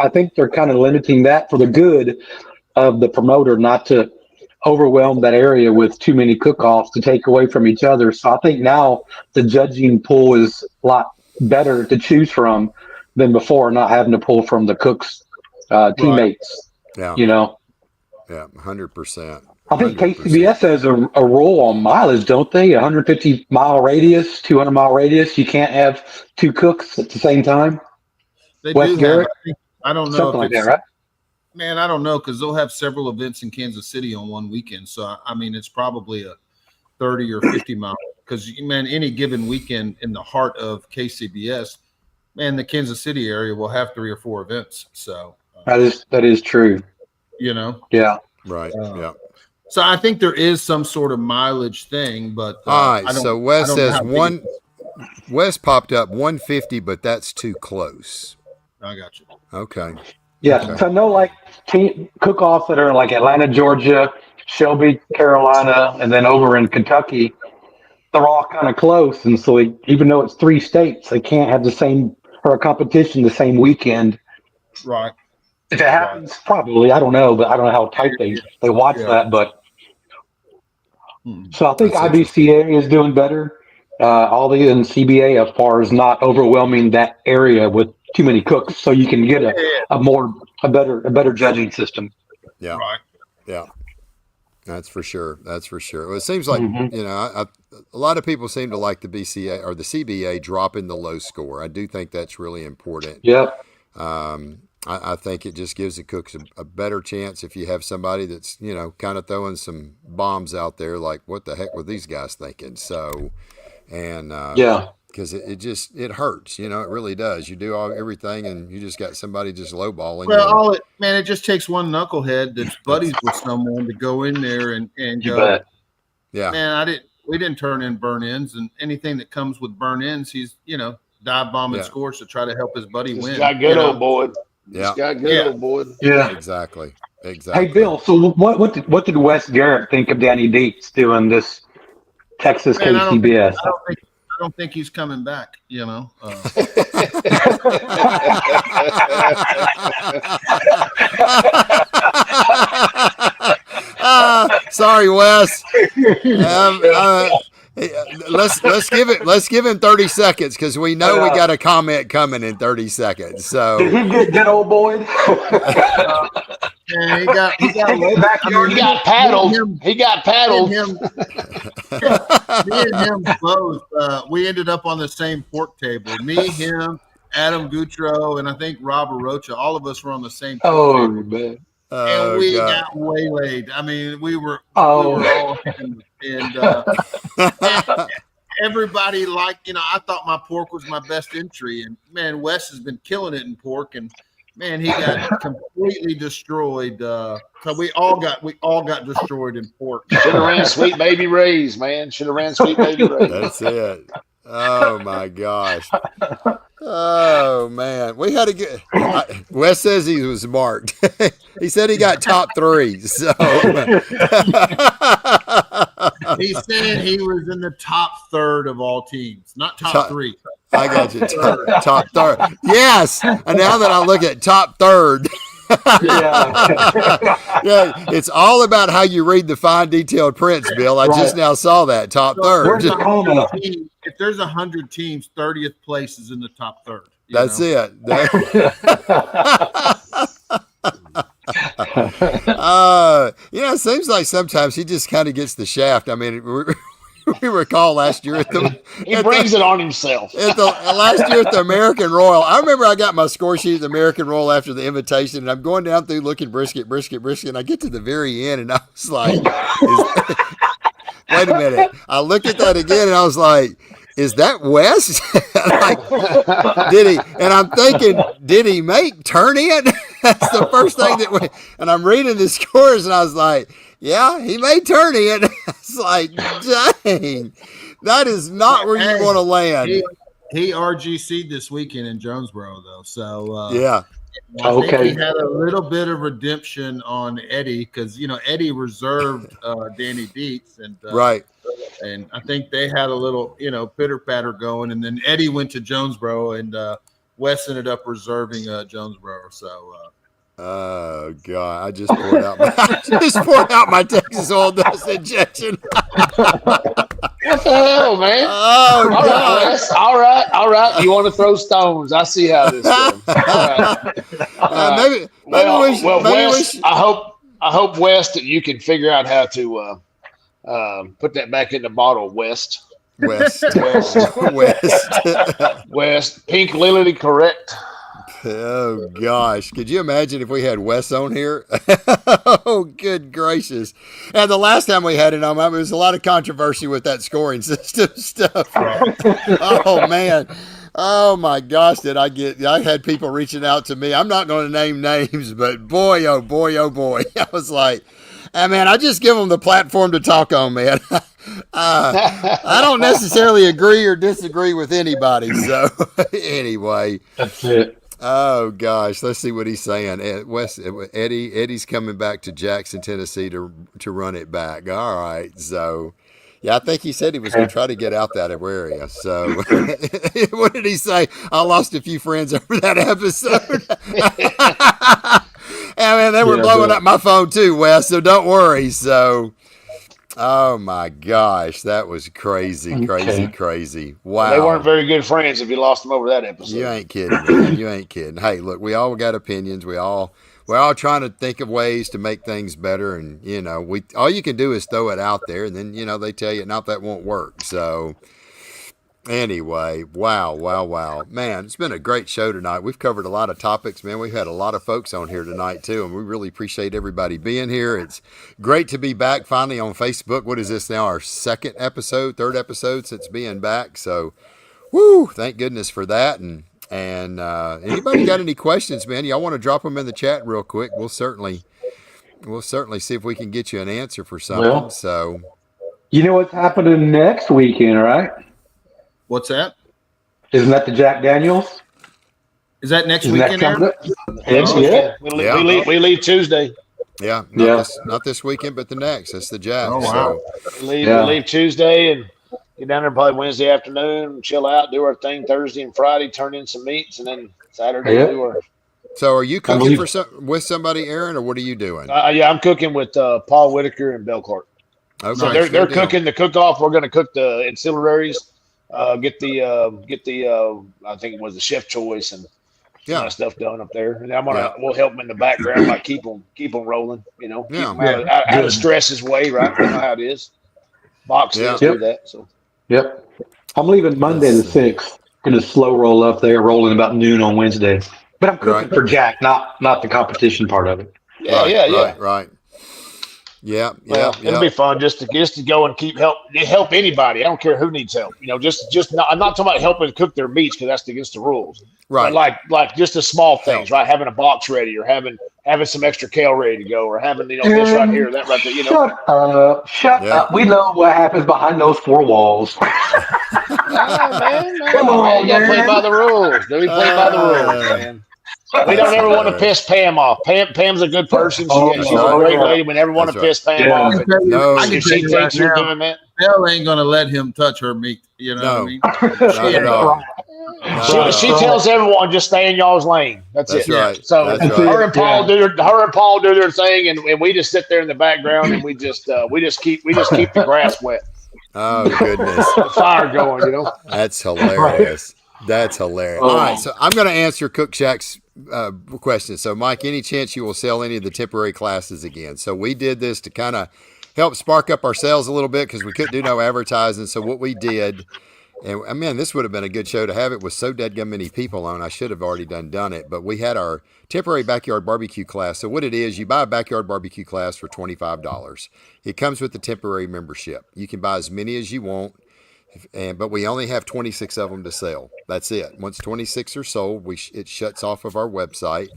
I think they're kind of limiting that for the good of the promoter, not to overwhelm that area with too many cook-offs to take away from each other. So I think now the judging pool is a lot better to choose from than before, not having to pull from the cooks' teammates. Yeah. Yeah, 100%. I think KCBS has a rule on mileage, don't they? 150-mile radius, 200-mile radius. You can't have two cooks at the same time. They Wes do Garrett? I don't know. Something like that, right? Man, I don't know, because they'll have several events in Kansas City on one weekend. So, I mean, it's probably a 30 or 50 mile. Because, man, any given weekend in the heart of KCBS, man, the Kansas City area will have 3 or 4 events. So that is true. Yeah. Right. Yeah. So I think there is some sort of mileage thing, but all right. So Wes says Wes popped up 150, but that's too close. I got you. Okay. Yeah. Okay. So I know like cook-offs that are like Atlanta, Georgia, Shelby, Carolina, and then over in Kentucky, they're all kind of close. And so even though it's 3 states, they can't have the same or a competition the same weekend. Right. If it happens, probably. I don't know, but I don't know how tight they watch that. But so I think IBCA is doing better. All the in CBA as far as not overwhelming that area with too many cooks, so you can get a better judging system. Yeah. Right. Yeah. That's for sure. Well, it seems like a lot of people seem to like the BCA or the CBA dropping the low score. I do think that's really important. Yeah. I think it just gives the cooks a better chance if you have somebody that's, kind of throwing some bombs out there like, what the heck were these guys thinking? So, because it hurts, it really does. You do everything and you just got somebody just lowballing. Well, it just takes one knucklehead that's buddies with someone to go in there and go, man, we didn't turn in burn-ins, and anything that comes with burn-ins, he's, dive bombing scores to try to help his buddy win. He's got good old boy. Yeah. He's got good old boy. Yeah. Exactly. Hey, Bill, so what did Wes Garrett think of Danny Dietz doing this Texas KCBS? I don't think he's coming back, Sorry, Wes. Let's give him 30 seconds because we know we got a comment coming in 30 seconds. So did he get good old boy? Yeah, he got paddled. He got paddled. Me and him both. We ended up on the same pork table. Me, him, Adam Goutreau, and I think Rob Arocha. All of us were on the same pork table. Man. And we got waylaid. I mean, we were all and everybody I thought my pork was my best entry, and man, Wes has been killing it in pork, and man, he got completely destroyed. So we all got destroyed in pork. Should have ran Sweet Baby Ray's, man. Should have ran Sweet Baby Ray's. That's it. Oh my gosh. Oh man, we had to get. Wes says he was marked. He said he got top 3. So he said he was in the top third of all teams, not top 3. I got you. Top third. Yes. And now that I look at top third. Yeah, it's all about how you read the fine detailed prints, Bill. I just now saw that top third. If there's 100 teams, 30th place is in the top third. That's it. It seems like sometimes he just kind of gets the shaft. I mean, we recall last year he brings it on himself. Last year at the American Royal, I remember I got my score sheet at the American Royal after the invitation, and I'm going down through looking brisket, and I get to the very end, and I was like, wait a minute. I looked at that again, and I was like, is that West? Did he? And I'm thinking, did he make turn in? That's the first thing and I'm reading the scores, and I was like, yeah, he made turn in. It's like, dang, that is not where you want to land. He RGC'd this weekend in Jonesboro, though. So, yeah. I think he had a little bit of redemption on Eddie because, Eddie reserved Danny Dietz. And, right. And I think they had a little, pitter patter going. And then Eddie went to Jonesboro, and Wes ended up reserving Jonesboro. So, oh God! I just poured out my Texas oil dust injection. What the hell, man? Oh God! All right. You want to throw stones? I see how this goes. West. I hope West that you can figure out how to put that back in the bottle, West. West. Pink Lily, correct. Oh gosh, could you imagine if we had Wes on here? Oh, good gracious. And the last time we had it on, there was a lot of controversy with that scoring system stuff. Oh man. Oh my gosh, I had people reaching out to me. I'm not going to name names, but boy, oh boy, oh boy. I was like, man, I just give them the platform to talk on, man. I don't necessarily agree or disagree with anybody. So anyway. That's it. Oh gosh, let's see what he's saying. Eddie's coming back to Jackson, Tennessee to run it back. All right, so yeah, I think he said he was going to try to get out that area. So what did he say? I lost a few friends over that episode. I mean, they were blowing up my phone too, Wes. So don't worry. So. Oh my gosh, that was crazy. Wow. They weren't very good friends if you lost them over that episode. You ain't kidding, man. You ain't kidding. Hey, look, we all got opinions. We're all trying to think of ways to make things better, and all you can do is throw it out there, and then they tell you that won't work. So anyway, wow. Man, it's been a great show tonight. We've covered a lot of topics, man. We've had a lot of folks on here tonight, too, and we really appreciate everybody being here. It's great to be back finally on Facebook. What is this now, our third episode since being back? So, woo, thank goodness for that. And anybody got any questions, man? Y'all want to drop them in the chat real quick? We'll certainly see if we can get you an answer for something. Well, so, you know what's happening next weekend, right? What's that? Isn't that the Jack Daniels? Is that next weekend, Aaron? Yeah. We leave Tuesday. Yeah. Not this weekend, but the next. That's the Jack. Oh, wow. So. We leave Tuesday and get down there probably Wednesday afternoon, chill out, do our thing Thursday and Friday, turn in some meats, and then Saturday do our. So are you cooking with somebody, Aaron, or what are you doing? Yeah, I'm cooking with Paul Whitaker and Bill Clark. Okay. So they're cooking the cook-off. We're going to cook the ancillaries. Get the I think it was the chef choice and stuff done up there, and we'll help them in the background, like keep them rolling, out of stress's way, right? You know how it is. Box do that. So I'm leaving Monday the 6th. Going to slow roll up there, rolling about noon on Wednesday. But I'm cooking for Jack, not the competition part of it. Right. Yeah. It'll be fun just to go and help anybody. I don't care who needs help. Just not. I'm not talking about helping cook their meats because that's against the rules. Right. But like just the small things, right? Having a box ready, or having some extra kale ready to go, or having this right here, that right there. Shut up. We know what happens behind those four walls. Man. Come on, you gotta play by the rules. We play by the rules, man. We don't ever want to piss Pam off. Pam's a good person. She's a great lady. We never want to piss Pam off. She thinks you're doing that. Belle ain't gonna let him touch her meat. You know what I mean? Not at all. She tells everyone just stay in y'all's lane. That's it. Right. So That's right. her and Paul do their thing, and we just sit there in the background and we just keep the grass wet. Oh goodness, the fire going. That's hilarious. That's hilarious. All right, so I'm going to answer Cook Shack's question. So, Mike, any chance you will sell any of the temporary classes again? So we did this to kind of help spark up our sales a little bit because we couldn't do no advertising. So what we did. And man, this would have been a good show to have. It was so deadgum many people on. I should have already done it. But we had our temporary backyard barbecue class. So what it is, you buy a backyard barbecue class for $25. It comes with the temporary membership. You can buy as many as you want, but we only have 26 of them to sell. That's it. Once 26 are sold, it shuts off of our website.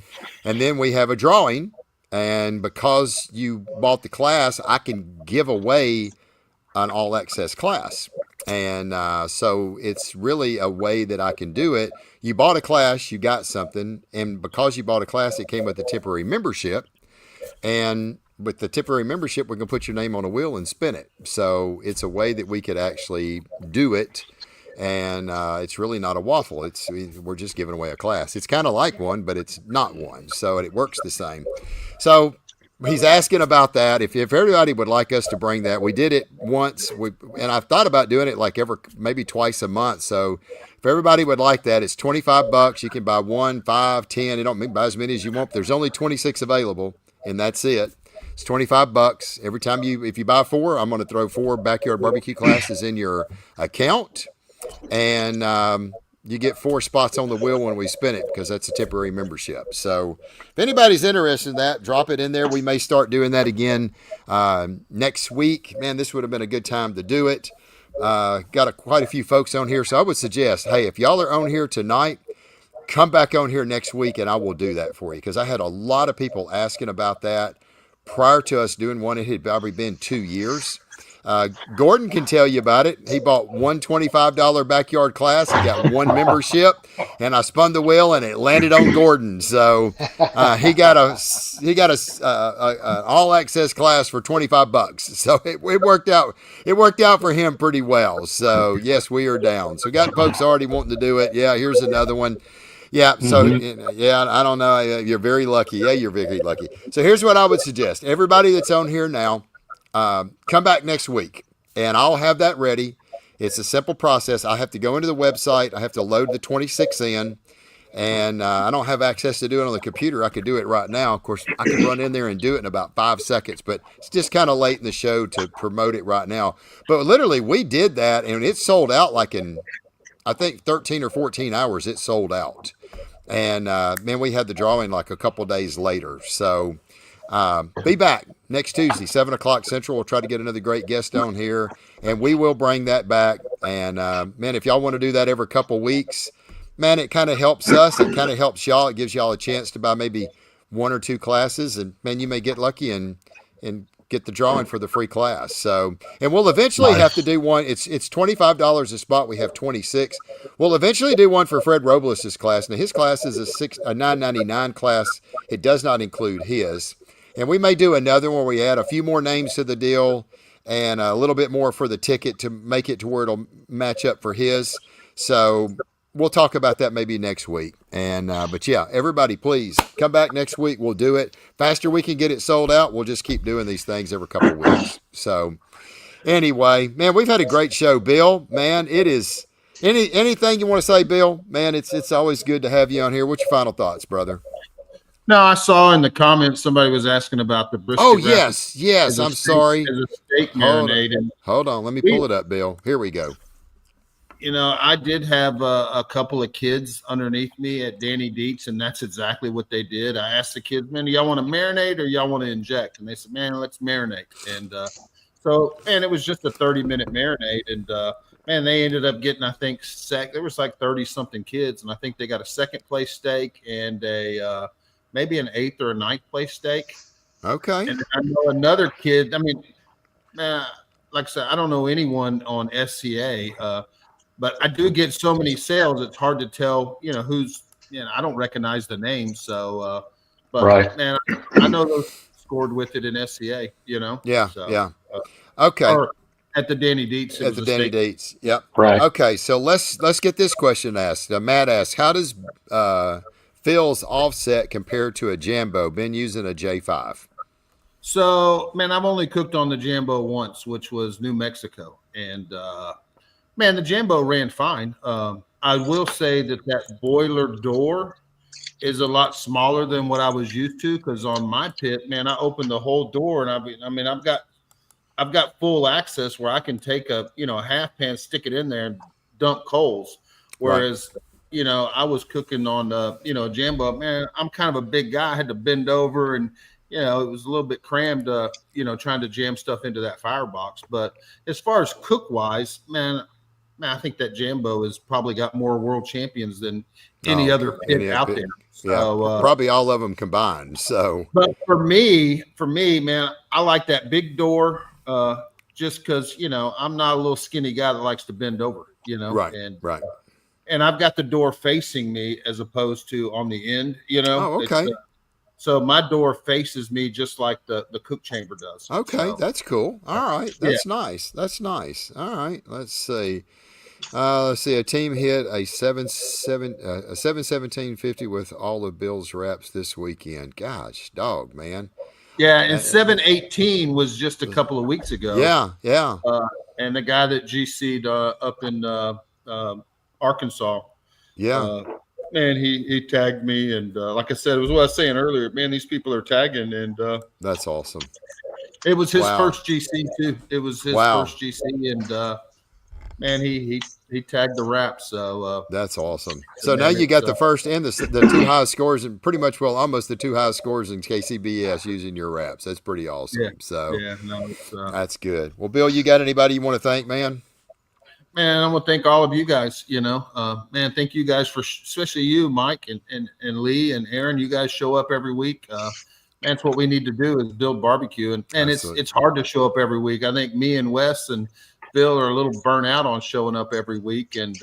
And then we have a drawing. And because you bought the class, I can give away an all access class. And so it's really a way that I can do it. You bought a class, you got something. And because you bought a class, it came with a temporary membership. And with the temporary membership, we can put your name on a wheel and spin it. So it's a way that we could actually do it. And it's really not a waffle. We're just giving away a class. It's kind of like one, but it's not one. So it works the same. So he's asking about that. If everybody would like us to bring that, we did it once. And I've thought about doing it like maybe twice a month. So if everybody would like that, it's $25. You can buy 1, 5, 10. You don't buy as many as you want. There's only 26 available, and that's it. It's $25. Every time if you buy 4, I'm going to throw 4 backyard barbecue classes in your account. And you get 4 spots on the wheel when we spin it because that's a temporary membership. So if anybody's interested in that, drop it in there. We may start doing that again next week. Man, this would have been a good time to do it. Got quite a few folks on here. So I would suggest, hey, if y'all are on here tonight, come back on here next week and I will do that for you because I had a lot of people asking about that prior to us doing one. It had probably been 2 years. Gordon can tell you about it. He bought one $25 backyard class. He got 1 membership, and I spun the wheel, and it landed on Gordon. So he got a all access class for $25. So it worked out. It worked out for him pretty well. So yes, we are down. So we got folks already wanting to do it. Yeah, here's another one. Yeah. So yeah, I don't know. You're very lucky. Yeah, you're very lucky. So here's what I would suggest. Everybody that's on here now. Come back next week and I'll have that ready. It's a simple process. I have to go into the website. I have to load the 26 in and I don't have access to do it on the computer. I could do it right now. Of course, I can run in there and do it in about 5 seconds, but it's just kind of late in the show to promote it right now. But literally we did that and it sold out like in, I think 13 or 14 hours, it sold out. And man, we had the drawing like a couple days later. So be back next Tuesday, 7:00 Central. We'll try to get another great guest on here, and we will bring that back. And man, if y'all want to do that every couple weeks, man, it kind of helps us. It kind of helps y'all. It gives y'all a chance to buy maybe 1 or 2 classes, and man, you may get lucky and get the drawing for the free class. So, and we'll eventually have to do one. It's $25 a spot. We have 26. We'll eventually do one for Fred Robles' class. Now his class is a $9.99 class. It does not include his. And we may do another one where we add a few more names to the deal and a little bit more for the ticket to make it to where it'll match up for his. So we'll talk about that maybe next week. And but yeah, everybody, please come back next week. We'll do it. Faster we can get it sold out, we'll just keep doing these things every couple of weeks. So anyway, man, we've had a great show, Bill. Man, it is anything you want to say, Bill? Man, it's always good to have you on here. What's your final thoughts, brother? No, I saw in the comments somebody was asking about the brisket. Oh, yes. I'm sorry. As a steak marinade. Hold on. Let me pull it up, Bill. Here we go. You know, I did have a couple of kids underneath me at Danny Dietz, and that's exactly what they did. I asked the kids, man, do y'all want to marinate or y'all want to inject? And they said, man, let's marinate. And and it was just a 30-minute marinade. And, man, they ended up getting, I think, there was like 30-something kids, and I think they got a second-place steak and maybe an 8th or a 9th place steak. Okay. And I know another kid. I mean, like I said, I don't know anyone on SCA, but I do get so many sales. It's hard to tell, who's, I don't recognize the names. So, but right. Man, I know those scored with it in SCA, Yeah. So, yeah. Okay. At the Danny Dietz. At the Danny Dietz. Yep. Right. Okay, so let's get this question asked. Matt asks, how does Phil's offset compare to a Jambo? Been using a J5. So, man, I've only cooked on the Jambo once, which was New Mexico. And, man, the Jambo ran fine. I will say that boiler door is a lot smaller than what I was used to, because on my pit, man, I opened the whole door, and I've got full access where I can take a half pan, stick it in there, and dump coals. Whereas, I was cooking on Jambo. Man, I'm kind of a big guy. I had to bend over, and it was a little bit crammed, trying to jam stuff into that firebox. But as far as cook wise, man, I think that Jambo has probably got more world champions than any other pit out there. Yeah, so, probably all of them combined. So, but for me, man, I like that big door, just because I'm not a little skinny guy that likes to bend over. Right, right. And I've got the door facing me as opposed to on the end. Oh, okay. So my door faces me just like the cook chamber does. Okay, so, that's cool. All right, that's nice. That's nice. All right, let's see. A team hit a 717.50 with all of Bill's wraps this weekend. Gosh, dog, man. Yeah, and 718 was just a couple of weeks ago. Yeah. And the guy that GC'd up in Arkansas. Yeah. Man, he tagged me, and like I said, it was what I was saying earlier. Man, these people are tagging, and that's awesome. It was his first GC too. It was his first GC, and man, he tagged the wrap. So that's awesome. So now you got the first and the two highest scores, and pretty much almost the two highest scores in KCBS using your wraps. That's pretty awesome. Yeah. So It's, that's good. Well, Bill, you got anybody you want to thank, man? Man, I want to thank all of you guys. Man, thank you guys for, especially you, Mike and Lee and Aaron. You guys show up every week. That's what we need to do is build barbecue, and it's hard to show up every week. I think me and Wes and Bill are a little burnt out on showing up every week, and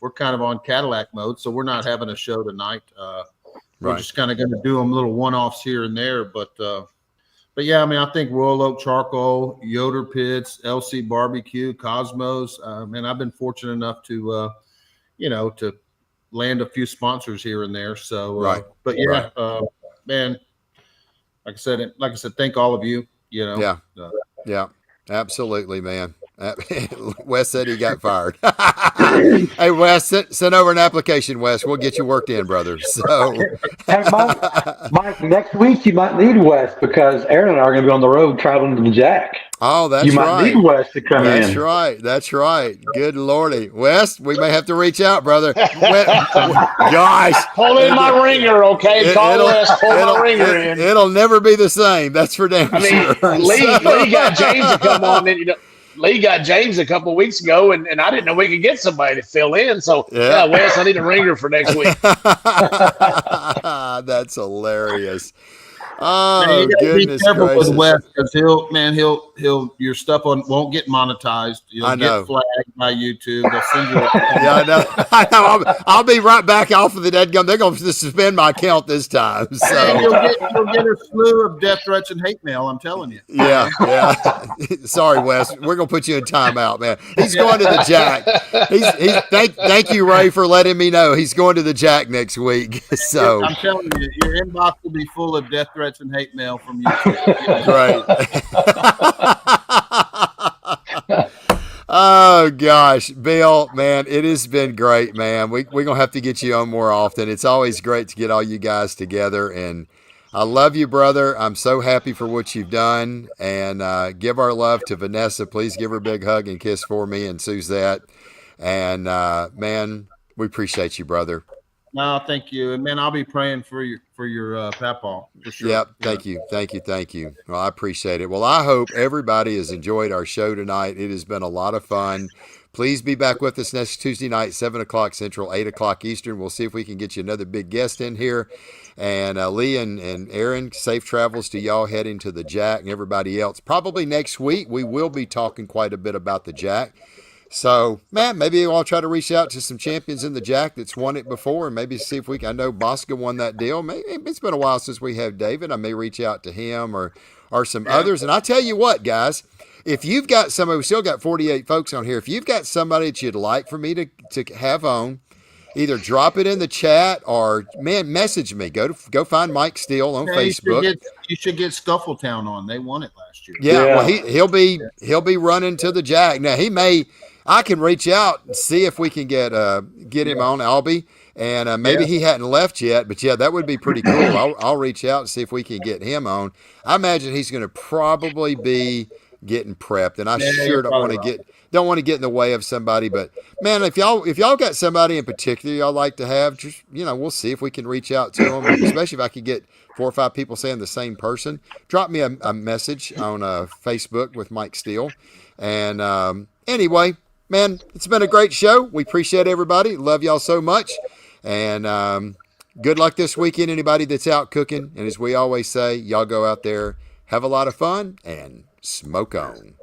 we're kind of on Cadillac mode, so we're not having a show tonight. We're just kind of going to do them little one-offs here and there, but yeah, I mean, I think Royal Oak Charcoal, Yoder Pits, LC Barbecue, Cosmos. Man, I've been fortunate enough to, to land a few sponsors here and there. So, but yeah, man, like I said, thank all of you. Yeah, absolutely, man. Wes said he got fired. Hey, Wes, send over an application, Wes. We'll get you worked in, brother. So, hey, Mike, next week you might need Wes because Aaron and I are going to be on the road traveling to the Jack. Oh, that's right. You might need Wes to come in. That's right. Good Lordy. Wes, we may have to reach out, brother. Gosh. Pull in my ringer, okay? Call Wes, pull my ringer in. It'll never be the same. That's for damn sure. Lee got James to come on in, Lee got James a couple of weeks ago, and I didn't know we could get somebody to fill in. So, yeah, Wes, I need a ringer for next week. That's hilarious. Oh, goodness be careful gracious. With Wes, because he'll your stuff won't get monetized. You'll get flagged by YouTube. They'll send you I know. I'll be right back off of the dead gum. They're going to suspend my account this time. So you'll get a slew of death threats and hate mail. I'm telling you. Yeah. Sorry, Wes. We're going to put you in timeout, man. He's going to the Jack. Thank you, Ray, for letting me know he's going to the Jack next week. So I'm telling you, your inbox will be full of death threats and hate mail from you. Right. Oh gosh, Bill, man, it has been great, man. We're gonna have to get you on more often. It's always great to get all you guys together, and I love you, brother. I'm so happy for what you've done, and give our love to Vanessa. Please give her a big hug and kiss for me and Suzette. And man, we appreciate you, brother. No, thank you, and man, I'll be praying for your Papaw. For sure. Yep, thank you. Well, I appreciate it. Well, I hope everybody has enjoyed our show tonight. It has been a lot of fun. Please be back with us next Tuesday night, 7:00 Central, 8:00 Eastern. We'll see if we can get you another big guest in here. And Lee and Aaron, safe travels to y'all heading to the Jack and everybody else. Probably next week we will be talking quite a bit about the Jack. So, man, maybe I'll try to reach out to some champions in the Jack that's won it before and maybe see if we can. I know Bosca won that deal. Maybe it's been a while since we have David. I may reach out to him or some others. And I tell you what, guys, if you've got somebody, we still got 48 folks on here. If you've got somebody that you'd like for me to have on, either drop it in the chat or message me. Go find Mike Steele on Facebook. You should get Scuffletown on. They won it last year. Yeah. Well, he'll be running to the jack. Now I can reach out and see if we can get him on Albie. And maybe he hadn't left yet, but yeah, that would be pretty cool. I'll reach out and see if we can get him on. I imagine he's going to probably be getting prepped, and I sure don't want to get in the way of somebody. But man, if y'all got somebody in particular y'all like to have, just we'll see if we can reach out to them. Especially if I could get 4 or 5 people saying the same person. Drop me a message on Facebook with Mike Steele. And anyway, man, it's been a great show. We appreciate everybody. Love y'all so much. And good luck this weekend, anybody that's out cooking. And as we always say, y'all go out there, have a lot of fun, and smoke on.